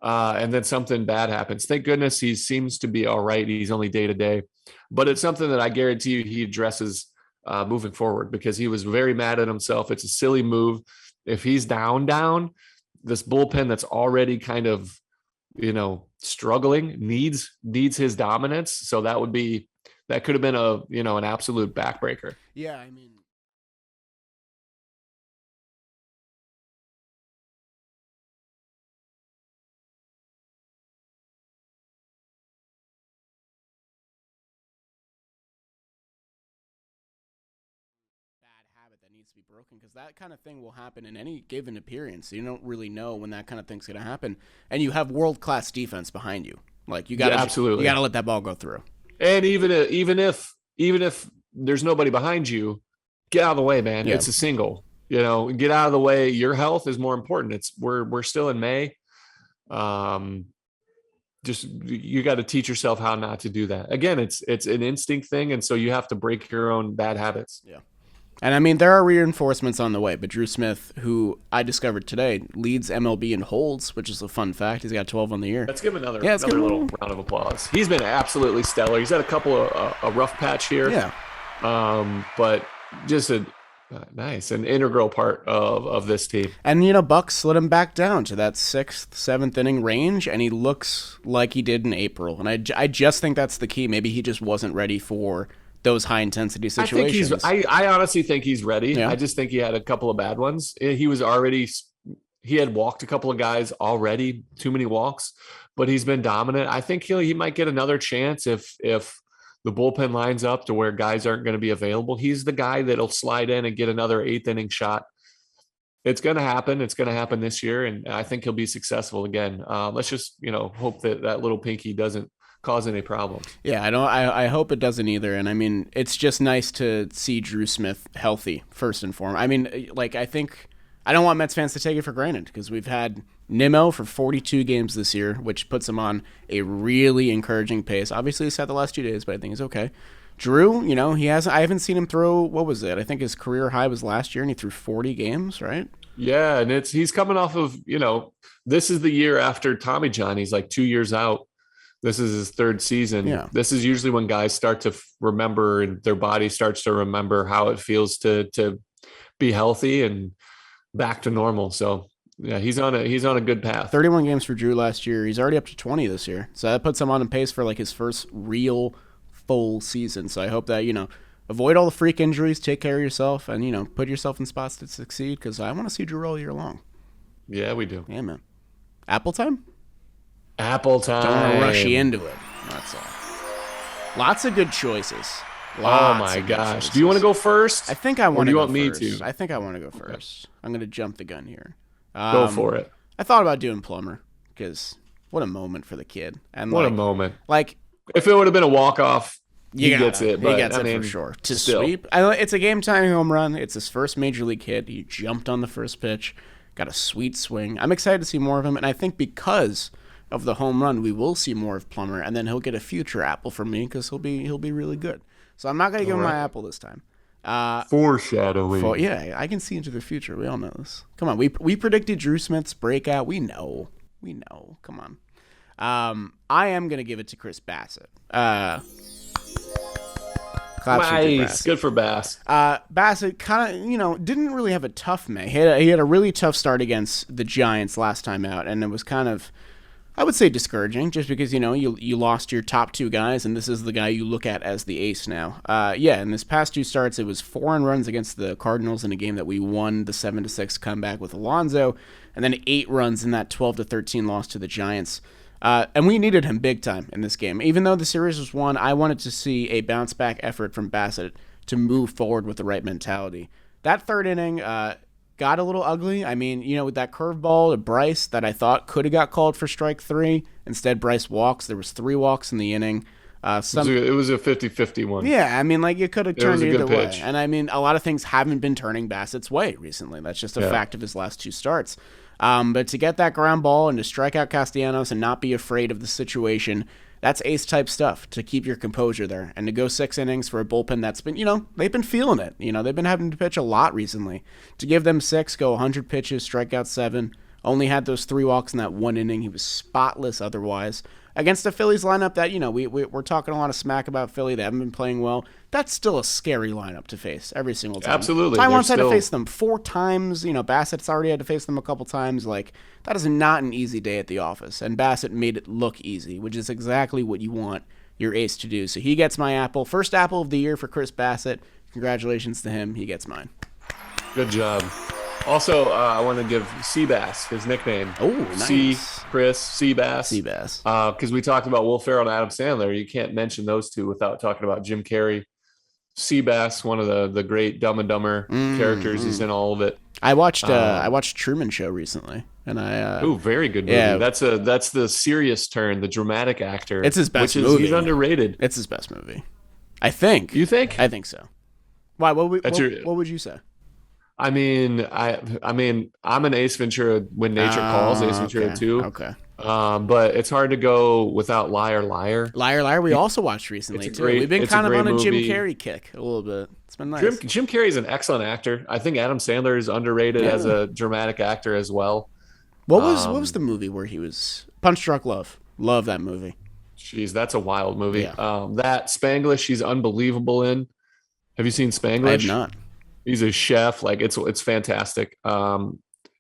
And then something bad happens. Thank goodness he seems to be all right. He's only day to day, but it's something that I guarantee you he addresses moving forward, because he was very mad at himself. It's a silly move. If he's down, this bullpen that's already kind of, struggling needs his dominance. So that could have been an absolute backbreaker. Yeah. I mean, that needs to be broken, because that kind of thing will happen in any given appearance. You don't really know when that kind of thing's going to happen, and you have world-class defense behind you. Like, you got absolutely, you got to let that ball go through. And even if there's nobody behind you, get out of the way, man. Yeah. It's a single. Get out of the way. Your health is more important. We're still in May. Just, you got to teach yourself how not to do that. Again, it's an instinct thing, and so you have to break your own bad habits. Yeah. And I mean, there are reinforcements on the way, but Drew Smith, who I discovered today, leads MLB in holds, which is a fun fact. He's got 12 on the year. Let's give him another little round of applause. He's been absolutely stellar. He's had a couple of a rough patch here. Yeah. But just a nice and integral part of this team. And, Buck slid him back down to that 6th, 7th inning range, and he looks like he did in April. And I just think that's the key. Maybe he just wasn't ready for those high intensity situations. I honestly think he's ready. Yeah. I just think he had a couple of bad ones. He had walked a couple of guys already, too many walks, but he's been dominant. I think he might get another chance if the bullpen lines up to where guys aren't going to be available. He's the guy that'll slide in and get another 8th inning shot. It's going to happen. It's going to happen this year, and I think he'll be successful again. Let's just hope that little pinky doesn't cause any problems. Yeah, I hope it doesn't either. And I mean, it's just nice to see Drew Smith healthy, first and foremost. I mean, I think I don't want Mets fans to take it for granted, because we've had Nimmo for 42 games this year, which puts him on a really encouraging pace. Obviously, he's had the last 2 days, but I think he's okay. Drew, I haven't seen him throw, what was it? I think his career high was last year, and he threw 40 games, right? Yeah, and he's coming off of, this is the year after Tommy John. He's like 2 years out. This is his 3rd season. Yeah. This is usually when guys start to remember, and their body starts to remember how it feels to be healthy and back to normal. So yeah, he's on a good path. 31 games for Drew last year. He's already up to 20 this year. So that puts him on pace for like his first real full season. So I hope that, avoid all the freak injuries, take care of yourself, and, put yourself in spots to succeed, because I want to see Drew all year long. Yeah, we do. Yeah, man. Apple time? Apple time. Don't want to rush you into it. That's all. Lots of good choices. Oh my gosh. Do you want to go first? I think I want to go go first. Me to? I think I want to go first. Okay. I'm going to jump the gun here. Go for it. I thought about doing Plummer because what a moment for the kid. And what a moment. Like, if it would have been a walk-off, he gets it. But, he gets it for sure. To sweep. It's a game-tying home run. It's his first major league hit. He jumped on the first pitch. Got a sweet swing. I'm excited to see more of him. And I think because of the home run, we will see more of Plummer. And then he'll get a future apple from me because he'll be really good. So I'm not going to give him my apple this time. Foreshadowing. Yeah, I can see into the future. We all know this. Come on. We predicted Drew Smith's breakout. We know. Come on. I am going to give it to Chris Bassitt. Nice. Good for Bass. Bassitt kind of, didn't really have a tough May. He had a really tough start against the Giants last time out, and it was kind of, I would say, discouraging just because, you lost your top two guys, and this is the guy you look at as the ace now. In this past two starts, it was 4 runs against the Cardinals in a game that we won the 7-6 comeback with Alonso, and then 8 runs in that 12-13 loss to the Giants. And we needed him big time in this game. Even though the series was won, I wanted to see a bounce-back effort from Bassitt to move forward with the right mentality. That third inning got a little ugly. I mean, with that curveball to Bryce that I thought could have got called for strike 3. Instead, Bryce walks. There was 3 walks in the inning. It was a 50-50 one. Yeah, I mean, you could have turned either way. And I mean, a lot of things haven't been turning Bassitt's way recently. That's just a fact of his last 2 starts. But to get that ground ball and to strike out Castellanos and not be afraid of the situation, that's ace-type stuff, to keep your composure there. And to go 6 innings for a bullpen that's been, they've been feeling it. They've been having to pitch a lot recently. To give them 6, go 100 pitches, strike out 7, only had those 3 walks in that 1 inning. He was spotless otherwise. Against the Phillies lineup that, we're talking a lot of smack about Philly. They haven't been playing well. That's still a scary lineup to face every single time. Absolutely. I once had to face them 4 times. Bassitt's already had to face them a couple times. That is not an easy day at the office. And Bassitt made it look easy, which is exactly what you want your ace to do. So he gets my apple. First apple of the year for Chris Bassitt. Congratulations to him. He gets mine. Good job. Also, I want to give Seabass his nickname. Oh, nice. Seabass. Seabass. Because we talked about Will Ferrell and Adam Sandler. You can't mention those two without talking about Jim Carrey. Seabass, one of the great Dumb and Dumber characters. He's in all of it. I watched Truman Show recently, and very good movie. Yeah. That's the serious turn, the dramatic actor. It's his best movie. He's underrated. It's his best movie, I think. You think? I think so. Why? What would you say? I mean, I'm an Ace Ventura When Nature Calls, Ace Ventura 2. Okay. But it's hard to go without Liar Liar. Liar Liar we also watched recently, too. We've been kind of on a Jim Carrey kick a little bit. It's been nice. Jim Carrey is an excellent actor. I think Adam Sandler is underrated as a dramatic actor as well. What was the movie where he was Punch Drunk Love? Love that movie. Jeez, that's a wild movie. Yeah. That Spanglish, he's unbelievable in. Have you seen Spanglish? I have not. He's a chef. It's fantastic. And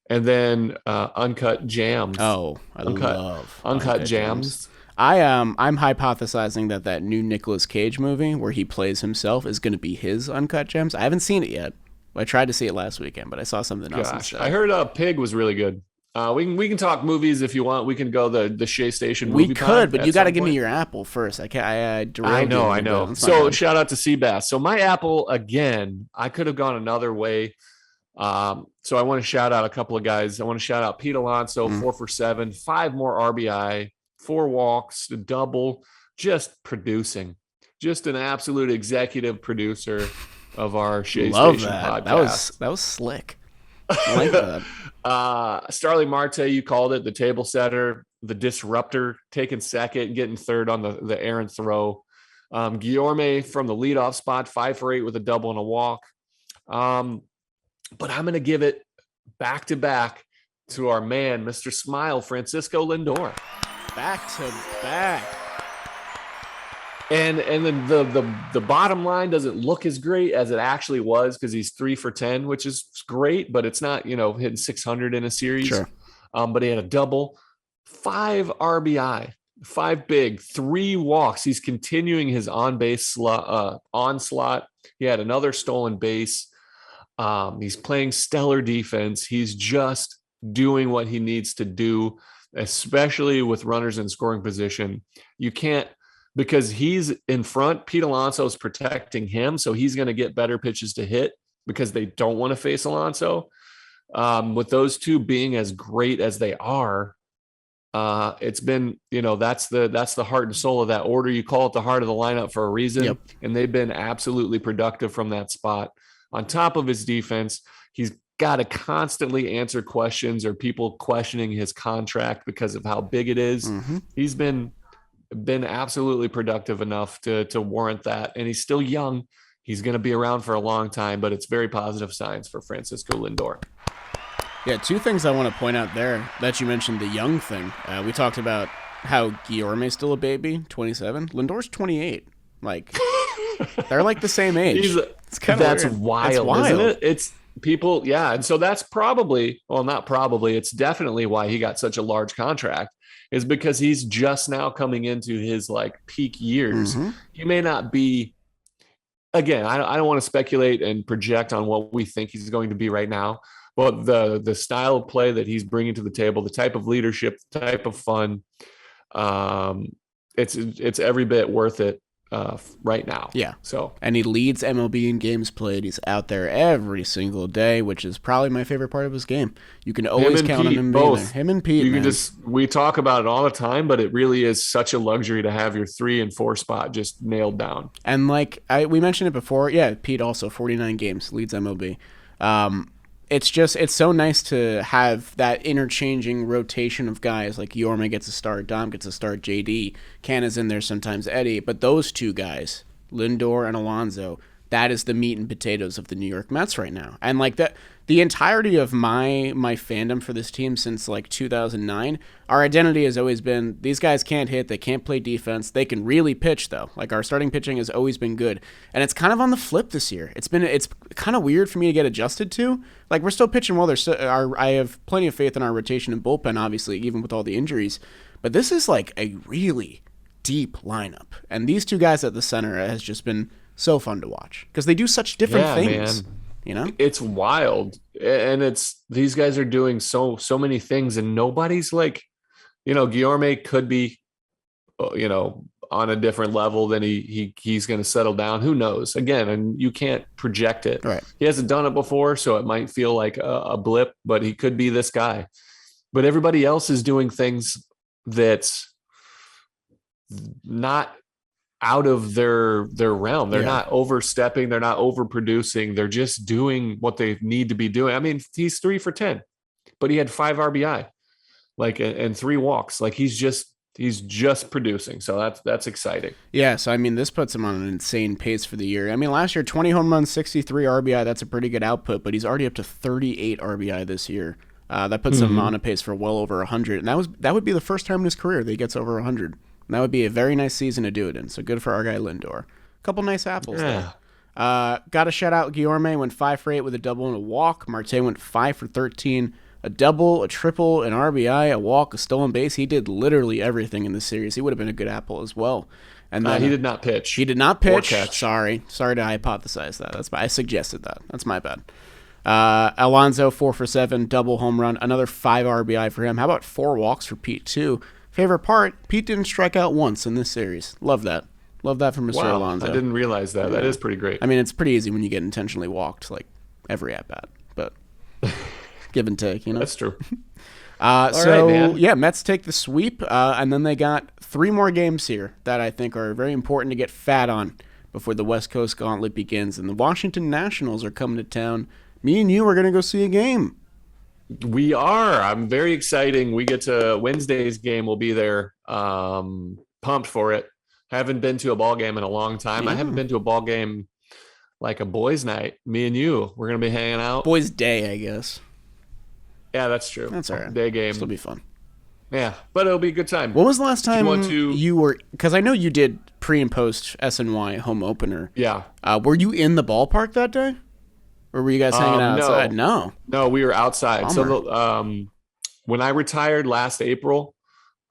then Uncut Jams. Oh, I love Uncut Jams. I'm hypothesizing that new Nicolas Cage movie where he plays himself is going to be his Uncut Gems. I haven't seen it yet. I tried to see it last weekend, but I saw something else instead. I heard Pig was really good. We can talk movies if you want. We can go the Shea Station movie. We could, but you got to give me your apple first. I know. So shout out to Seabass. So my apple again. I could have gone another way. So I want to shout out a couple of guys. I want to shout out Pete Alonso, 4 for 7, 5 more RBI, 4 walks, a double, just producing, just an absolute executive producer of our Shea Station podcast. That was slick. I like that. Starling Marte, you called it, the table setter, the disruptor, taking second, getting third on the errant throw. Guillorme from the leadoff spot, 5 for 8 with a double and a walk. But I'm going to give it back to back to our man, Mr. Smile, Francisco Lindor. Back to back. And then the bottom line doesn't look as great as it actually was because he's 3 for 10, which is great, but it's not, hitting 600 in a series. Sure. But he had a double, 5 RBI, 5 big, 3 walks. He's continuing his on-base onslaught. He had another stolen base. He's playing stellar defense. He's just doing what he needs to do, especially with runners in scoring position. You can't because he's in front. Pete Alonso's protecting him, so he's going to get better pitches to hit because they don't want to face Alonso. With those two being as great as they are, it's been, that's the heart and soul of that order. You call it the heart of the lineup for a reason. Yep. And they've been absolutely productive from that spot. On top of his defense, he's got to constantly answer questions or people questioning his contract because of how big it is. Mm-hmm. He's been absolutely productive enough to warrant that. And he's still young. He's going to be around for a long time, but it's very positive signs for Francisco Lindor. Yeah, two things I want to point out there that you mentioned, the young thing. We talked about how Guillorme's still a baby, 27. Lindor's 28. Like, they're like the same age. It's kind of that's weird. Wild, isn't it? It's people, yeah. And so that's probably, well, not probably, it's definitely why he got such a large contract, is because he's just now coming into his like peak years. Mm-hmm. He may not be, again, I don't want to speculate and project on what we think he's going to be right now. But the style of play that he's bringing to the table, the type of leadership, the type of fun, it's every bit worth it right now. Yeah. So, and he leads MLB in games played. He's out there every single day, which is probably my favorite part of his game. You can always count on him being there. Him and Pete. You can we talk about it all the time, but it really is such a luxury to have your 3 and 4 spot just nailed down. And like we mentioned it before, yeah, Pete also 49 games, leads MLB. It's so nice to have that interchanging rotation of guys. Like Guillorme gets a start, Dom gets a start, JD, Canna's in there sometimes, Eddie. But those two guys, Lindor and Alonso, that is the meat and potatoes of the New York Mets right now. And like that, the entirety of my fandom for this team since like 2009, our identity has always been these guys can't hit, they can't play defense, they can really pitch though. Like our starting pitching has always been good, and it's kind of on the flip this year. It's kind of weird for me to get adjusted to. Like we're still pitching well. I have plenty of faith in our rotation and bullpen, obviously, even with all the injuries. But this is like a really deep lineup, and these two guys at the center has just been so fun to watch because they do such different things. Man. You know, it's wild, and it's these guys are doing so many things, and nobody's like, Guillorme could be, on a different level than he's going to settle down. Who knows? Again, and you can't project it. Right. He hasn't done it before, so it might feel like a blip, but he could be this guy. But everybody else is doing things that's not out of their realm. They're not overstepping. They're not overproducing. They're just doing what they need to be doing. I mean, he's 3 for 10, but he had 5 RBI, and 3 walks. Like he's just producing. So that's exciting. Yeah. So, I mean, this puts him on an insane pace for the year. I mean, last year, 20 home runs, 63 RBI. That's a pretty good output, but he's already up to 38 RBI this year. That puts him on a pace for well over 100. And that would be the first time in his career that he gets over 100. And that would be a very nice season to do it in. So good for our guy Lindor. A couple nice apples there. Got to shout out Guillorme, went 5 for 8 with a double and a walk. Marte went 5 for 13, a double, a triple, an RBI, a walk, a stolen base. He did literally everything in this series. He would have been a good apple as well. And then, he did not pitch. He did not pitch. Sorry to hypothesize that. I suggested that. That's my bad. Alonso 4 for 7, double home run, another 5 RBI for him. How about 4 walks for Pete too? Favorite part, Pete didn't strike out once in this series. Love that. Love that from Mr. Alonso. I didn't realize that. Yeah. That is pretty great. I mean, it's pretty easy when you get intentionally walked, like every at-bat. But give and take, That's true. Mets take the sweep, and then they got 3 more games here that I think are very important to get fat on before the West Coast Gauntlet begins. And the Washington Nationals are coming to town. Me and you are going to go see a game. We are. I'm very exciting. We get to Wednesday's game. We'll be there. Pumped for it. Haven't been to a ball game in a long time. Yeah. I haven't been to a ball game like a boys' night. Me and you, we're going to be hanging out. Boys' day, I guess. Yeah, that's true. That's all right. Day game. It'll be fun. Yeah, but it'll be a good time. When was the last time you were, because I know you did pre and post SNY home opener. Yeah. Were you in the ballpark that day? Or were you guys hanging outside? No, we were outside. Plummer. So when I retired last April,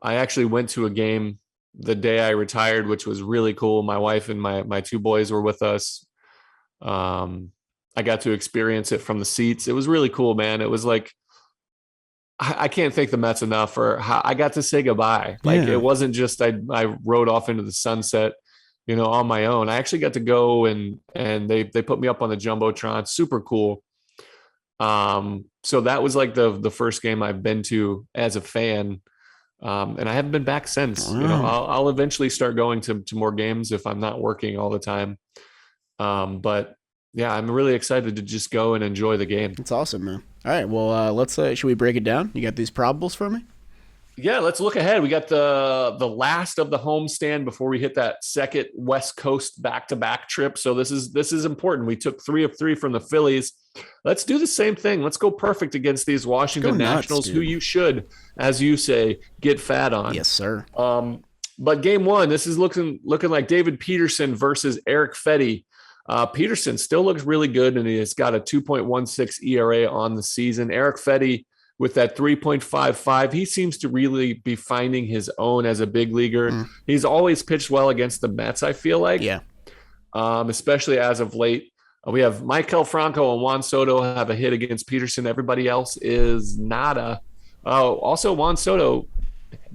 I actually went to a game the day I retired, which was really cool. My wife and my 2 boys were with us. I got to experience it from the seats. It was really cool, man. It was like I can't thank the Mets enough for how I got to say goodbye. Like Yeah. it wasn't just I rode off into the sunset, on my own. I actually got to go and they put me up on the Jumbotron. Super cool. So that was like the first game I've been to as a fan. And I haven't been back since. Wow. I'll eventually start going to more games if I'm not working all the time. But yeah, I'm really excited to just go and enjoy the game. It's awesome, man. All right, well, let's should we break it down? You got these probables for me? Yeah, let's look ahead. We got the last of the homestand before we hit that second West Coast back-to-back trip. So this is important. We took 3 of 3 from the Phillies. Let's do the same thing. Let's go perfect against these Washington Nationals, who you should, as you say, get fat on. Yes, sir. But game 1, this is looking like David Peterson versus Eric Fetty. Peterson still looks really good, and he has got a 2.16 ERA on the season. Eric Fetty with that 3.55, he seems to really be finding his own as a big leaguer. He's always pitched well against the Mets, I feel like. Yeah. Especially as of late. We have Maikel Franco and Juan Soto have a hit against Peterson. Everybody else is nada. Also, Juan Soto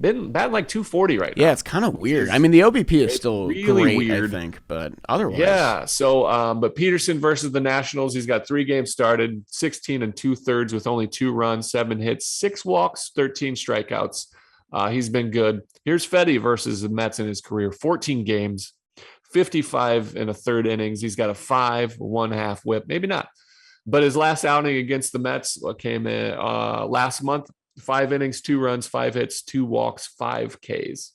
been batting like 240 right now. Yeah, it's kind of weird. I mean, the OBP is still really great, weird. I think, but otherwise. Yeah. So, but Peterson versus the Nationals, he's got 3 games started, 16 2/3 with only 2 runs, 7 hits, 6 walks, 13 strikeouts. He's been good. Here's Fetty versus the Mets in his career, 14 games, 55 1/3 innings. He's got a 5.5 whip, maybe not. But his last outing against the Mets came in last month. 5 innings, 2 runs, 5 hits, 2 walks, 5 Ks.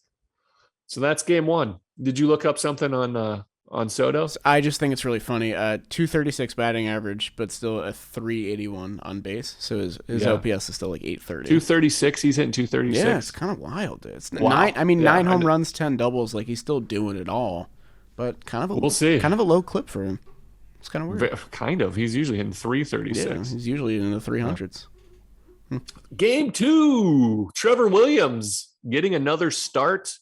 So that's game 1. Did you look up something on Soto? I just think it's really funny. 236 batting average, but still a 381 on base. So his OPS is still like 830. 236. He's hitting 236. Yeah, it's kind of wild. It's wow. 9 home runs, 10 doubles. Like he's still doing it all, but we'll see. Kind of a low clip for him. It's kind of weird. Kind of. He's usually hitting 336. Yeah, he's usually in the 300s. Game 2, Trevor Williams getting another start.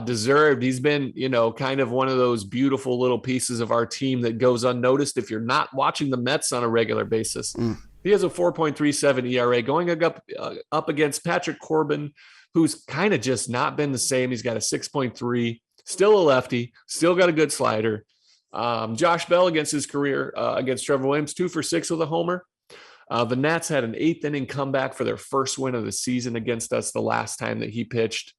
Deserved. He's been, kind of one of those beautiful little pieces of our team that goes unnoticed if you're not watching the Mets on a regular basis. He has a 4.37 ERA going up against Patrick Corbin, who's kind of just not been the same. He's got a 6.3, still a lefty, still got a good slider. Josh Bell against his career against Trevor Williams, 2 for 6 with a homer. The Nats had an 8th inning comeback for their first win of the season against us the last time that he pitched,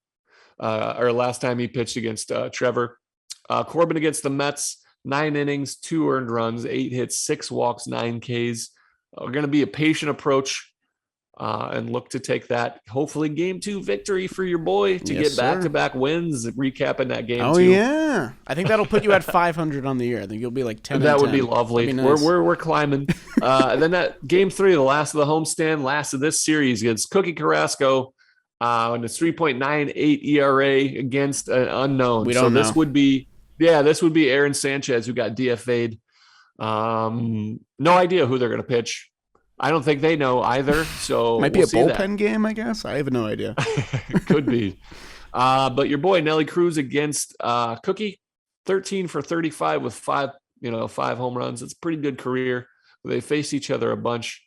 last time he pitched against Trevor. Corbin against the Mets, 9 innings, 2 earned runs, 8 hits, 6 walks, 9 Ks. We're going to be a patient approach and look to take that, hopefully, game 2 victory for your boy to get back-to-back wins, recapping that game 2. Oh, yeah. I think that'll put you at 500 on the year. I think you'll be like 10. That would be lovely. Nice. We're climbing. And then that game 3, the last of the homestand, last of this series against Cookie Carrasco, and a 3.98 ERA against an unknown. We don't know. This would be Aaron Sanchez, who got DFA'd. No idea who they're going to pitch. I don't think they know either. So might be a bullpen game, I guess. I have no idea. Could be. But your boy Nelly Cruz against Cookie, 13 for 35 with 5 home runs. It's a pretty good career. They faced each other a bunch.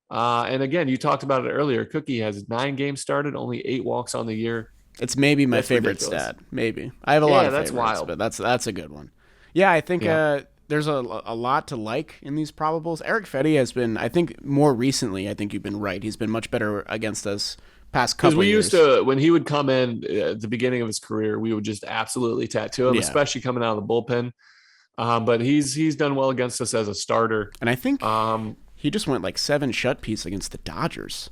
And again, you talked about it earlier. Cookie has 9 games started, only 8 walks on the year. It's maybe my favorite stat. Maybe I have a lot of favorites, wild. But that's a good one. Yeah, I think there's a lot to like in these probables. Eric Fetty has been, I think, more recently. I think you've been right. He's been much better against us past couple years. Because we used to, when he would come in at the beginning of his career, we would just absolutely tattoo him, especially coming out of the bullpen. But he's done well against us as a starter. And I think he just went like 7 shut piece against the Dodgers.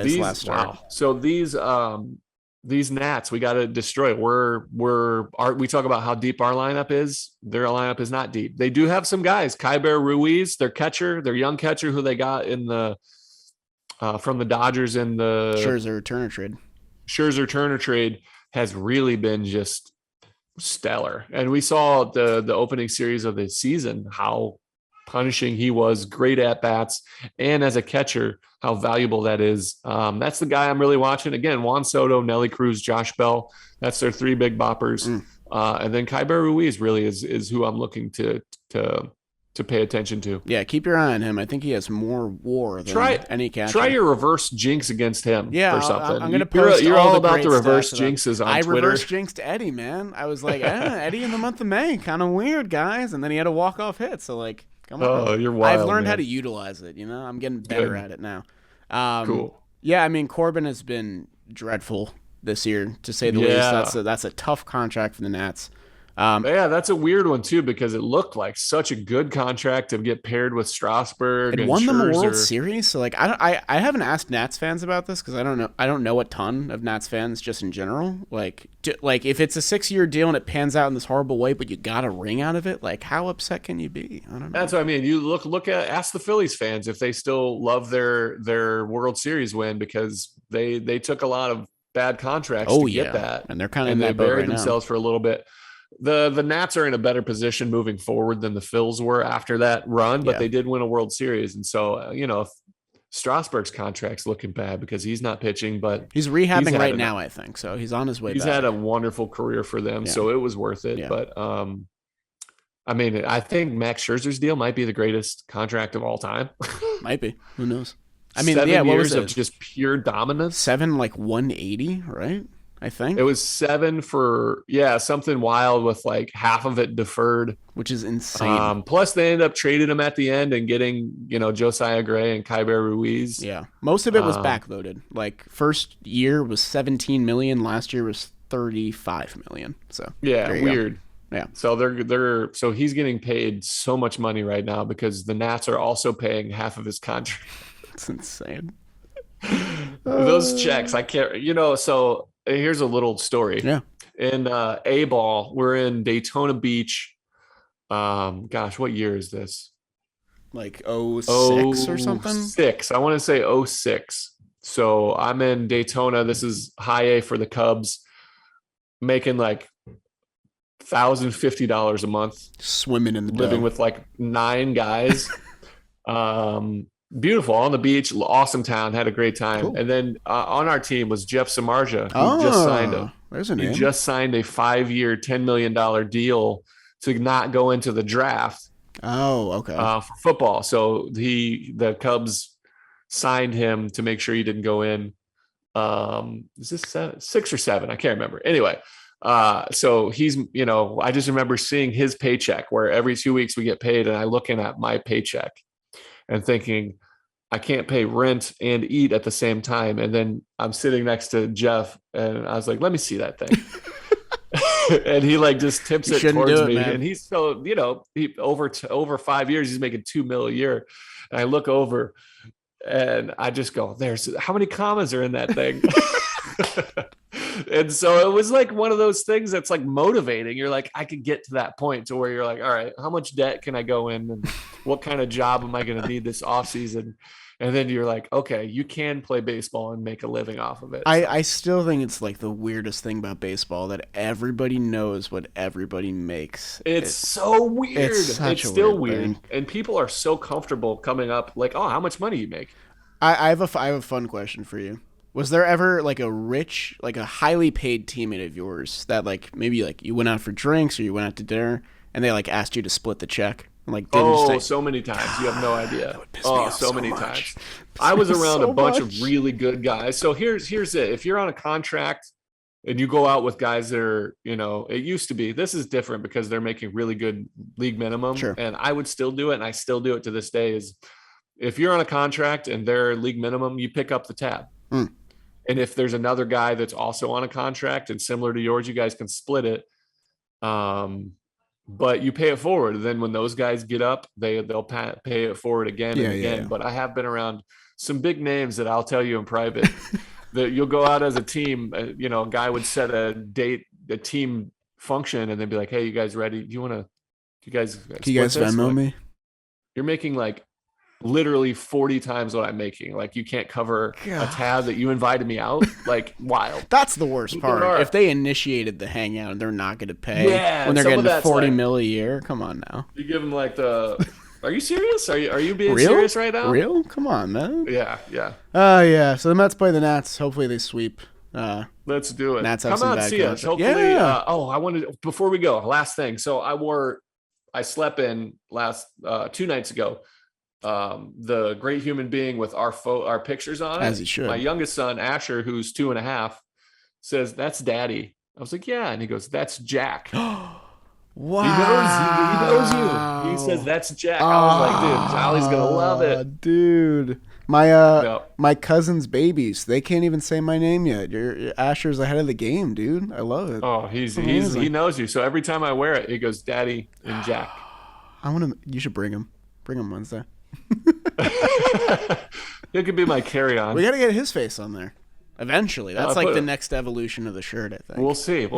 His last start. Wow. So these Nats, we got to destroy. We talk about how deep our lineup is. Their lineup is not deep. They do have some guys. Kyber Ruiz, their young catcher, who they got in the from the Dodgers in the Scherzer Turner trade has really been just stellar. And we saw the opening series of the season how punishing he was, great at bats, and as a catcher, how valuable that is. That's the guy I'm really watching. Again, Juan Soto, Nelly Cruz, Josh Bell. That's their 3 big boppers. And then Kyber Ruiz really is who I'm looking to to pay attention to. Yeah, keep your eye on him. I think he has more WAR than any catcher. Try your reverse jinx against him or something. I'm going to post You're all about the reverse jinxes on Twitter. I reverse jinxed Eddie, man. I was like, Eddie in the month of May, kind of weird, guys. And then he had a walk-off hit. So, like, come on. Oh, you're wild, I've learned man. how to utilize it, you know? I'm getting better at it now. Cool. Yeah, I mean, Corbin has been dreadful this year, to say the least. That's a tough contract for the Nats. Yeah, that's a weird one too, because it looked like such a good contract to get paired with Strasburg and won them a Scherzer. World Series. So like, I haven't asked Nats fans about this because I don't know a ton of Nats fans just in general. Like if it's a 6-year deal and it pans out in this horrible way, but you got a ring out of it, like how upset can you be? I don't know. That's what I mean. You ask the Phillies fans if they still love their World Series win, because they took a lot of bad contracts to get that, and they're kind of they buried themselves for a little bit. The Nats are in a better position moving forward than the Phils were after that run, but they did win a World Series. And so, Strasburg's contract's looking bad because he's not pitching, but he's rehabbing right now, I think. So he's on his way back. He's had a wonderful career for them, so it was worth it. Yeah. But, I mean, I think Max Scherzer's deal might be the greatest contract of all time. Might be. Who knows? I mean, 7 what years was it? of just pure dominance. 7, like 180, right? I think it was 7 for something wild with like half of it deferred, which is insane. Plus they ended up trading him at the end and getting Josiah Gray and Kyber Ruiz. Yeah, most of it was backloaded. Like first year was 17 million, last year was 35 million. So weird. Go. Yeah. So so he's getting paid so much money right now because the Nats are also paying half of his contract. It's insane. Those checks, I can't. So. Here's a little story. Yeah. In A-ball, we're in Daytona Beach. What year is this? Like 06 or something? 06. I want to say 06. So I'm in Daytona. This is high A for the Cubs, making like $1,050 a month. Swimming in the living with like 9 guys. Beautiful on the beach, awesome town, had a great time. Cool. And then on our team was Jeff Samardzija, who just signed there's a name. He just signed a 5-year, $10 million deal to not go into the draft. Oh, okay. For football. So the Cubs signed him to make sure he didn't go in. Is this 6 or 7? I can't remember. Anyway, so he's, I just remember seeing his paycheck where every 2 weeks we get paid, and I looking at my paycheck and thinking, I can't pay rent and eat at the same time. And then I'm sitting next to Jeff, and I was like, let me see that thing. And he like just tips it towards me. Man. And he's so, he over 5 years, he's making $2 million a year. And I look over and I just go, there's how many commas are in that thing? And so it was like one of those things that's like motivating. You're like, I could get to that point to where you're like, all right, how much debt can I go in? And what kind of job am I going to need this off season? And then you're like, okay, you can play baseball and make a living off of it. I still think it's like the weirdest thing about baseball that everybody knows what everybody makes. It's so weird. It's still weird. Thing. And people are so comfortable coming up like, oh, how much money you make? I have a fun question for you. Was there ever like a highly paid teammate of yours that like maybe like you went out for drinks or you went out to dinner and they like asked you to split the check? And like so many times. You have no idea. That would piss me off so many times. I was around a bunch of really good guys. So here's it. If you're on a contract and you go out with guys that are, it used to be, this is different because they're making really good league minimum. Sure. And I would still do it. And I still do it to this day is if you're on a contract and they're league minimum, you pick up the tab. Mm. And if there's another guy that's also on a contract and similar to yours, you guys can split it. But you pay it forward. Then when those guys get up, they'll pay it forward again and again. Yeah. But I have been around some big names that I'll tell you in private that you'll go out as a team. A guy would set a team function, and they'd be like, "Hey, you guys ready? Do you guys Venmo me? You're making like literally 40 times what I'm making. Like you can't cover a tab that you invited me out. Like wild. That's the worst part. If they initiated the hangout and they're not going to pay when they're getting $40 million a year, come on now. You give them like are you serious? Are you being serious right now? Real? Come on, man. Yeah. Yeah. So the Mets play the Nats. Hopefully they sweep. Let's do it. Nats come out, see us. Hopefully. I wanted before we go, last thing. So I slept in last 2 nights ago. The great human being with our pictures on it. As he should. My youngest son, Asher, who's 2.5, says, "That's Daddy." I was like, "Yeah," and he goes, "That's Jack." Wow. He knows you. He says, "That's Jack." I was like, "Dude, Jolly's gonna love it." Dude. My cousin's babies, they can't even say my name yet. Your Asher's ahead of the game, dude. I love it. Oh, he knows you. So every time I wear it, he goes, "Daddy" and Jack. You should bring him. Bring him Wednesday. It could be my carry-on. We got to get his face on there. Eventually. That's like the next evolution of the shirt, I think. We'll see.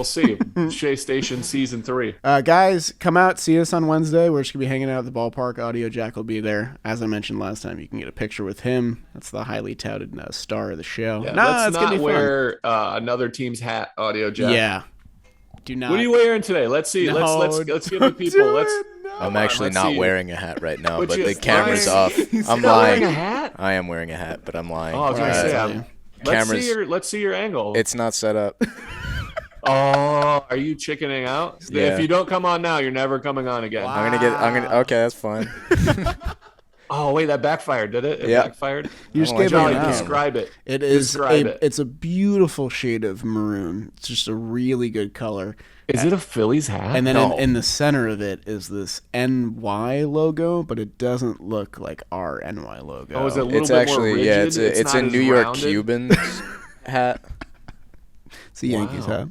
Shea Station Season 3. Guys, come out. See us on Wednesday. We're just going to be hanging out at the ballpark. Audio Jack will be there. As I mentioned last time, you can get a picture with him. That's the highly touted star of the show. Yeah, let's not wear another team's hat, Audio Jack. Yeah. Do not. What are you wearing today? Let's see. No, let's give the people. I'm actually not wearing a hat right now, but the camera's off. I'm lying. Wearing a hat? I am wearing a hat, but I'm lying. Oh, I was going to say, let's see your angle. It's not set up. Oh, are you chickening out? Yeah. If you don't come on now, you're never coming on again. Wow. Okay, that's fine. Oh, wait, that backfired, did it? It backfired? You just gave it describe it. It's a beautiful shade of maroon. It's just a really good color. Is it a Phillies hat? And then in the center of it is this NY logo, but it doesn't look like our NY logo. Oh, is it a little bit more rigid? Yeah, it's a New York rounded? Cuban hat. It's a Yankees hat.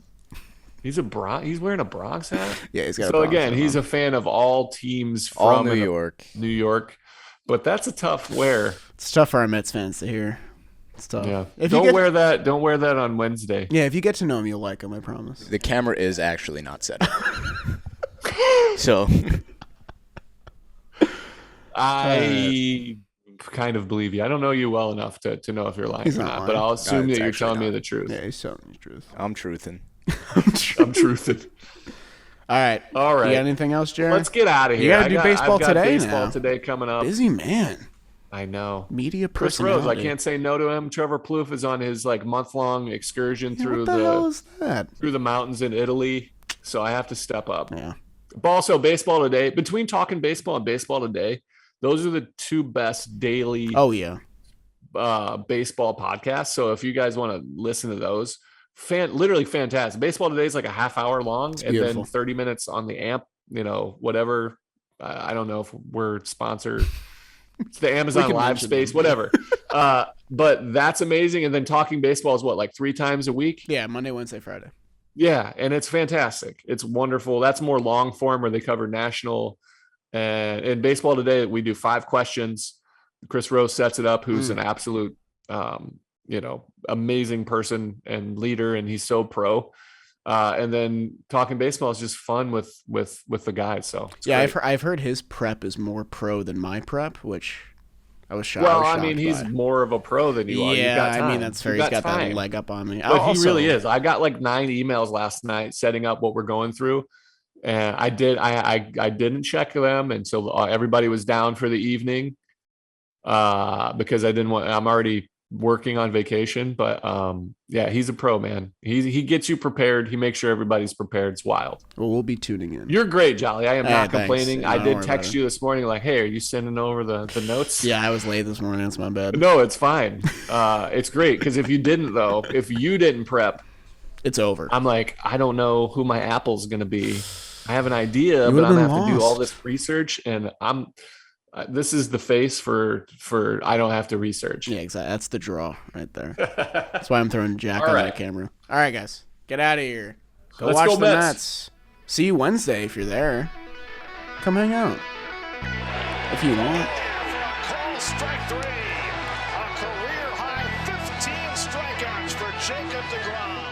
He's wearing a Bronx hat? Yeah, he's got So again, he's a fan of all teams from all New York. New York. But that's a tough wear. It's tough for our Mets fans to hear. It's tough. Yeah. Don't wear that on Wednesday. Yeah, if you get to know him, you'll like him, I promise. The camera is actually not set up. So I kind of believe you. I don't know you well enough to know if you're lying or not, but I'll assume that you're telling me the truth. Yeah, he's telling me the truth. I'm truthing. I'm truthing. All right. You got anything else, Jared? Let's get out of here. You got to do baseball today baseball today coming up. Busy man. I know. Media Chris personality. Rose, I can't say no to him. Trevor Plouffe is on his month-long excursion through the mountains in Italy, so I have to step up. Yeah. But also baseball today. Between talking baseball and baseball today, those are the two best daily. Oh yeah. Baseball podcasts. So if you guys want to listen to those, literally fantastic. Baseball today is like a half hour long, and then 30 minutes on the amp. Whatever. I don't know if we're sponsored. It's the Amazon Live space, whatever. But that's amazing. And then talking baseball is like 3 times a week? Yeah, Monday, Wednesday, Friday. Yeah, and it's fantastic. It's wonderful. That's more long form where they cover national. And in baseball today, we do 5 questions. Chris Rose sets it up, who's an absolute, amazing person and leader, and he's so pro. And then talking baseball is just fun with the guys. So yeah, I've heard his prep is more pro than my prep, which I was shocked. Well, I mean, he's more of a pro than you are. Yeah, I mean that's fair. He's got that leg up on me. But he really is. I got like 9 emails last night setting up what we're going through, and I didn't check them, and so everybody was down for the evening because I didn't want. I'm already working on vacation, but yeah, he's a pro, man. He gets you prepared. He makes sure everybody's prepared. It's wild. Well, we'll be tuning in. You're great, Jolly. I am not complaining. Thanks. I did text you this morning like, hey, are you sending over the notes? Yeah, I was late this morning. It's my bad. No, it's fine. It's great because if you didn't prep, it's over. I'm like, I don't know who my apple's gonna be. I have an idea, but I'm gonna have to do all this research, and this is the face for I don't have to research. Yeah, exactly. That's the draw right there. That's why I'm throwing Jack on the camera. All right, guys. Get out of here. Let's watch the Mets. See you Wednesday if you're there. Come hang out. If you want. Call strike 3. A career high 15 strikeouts for Jacob deGrom.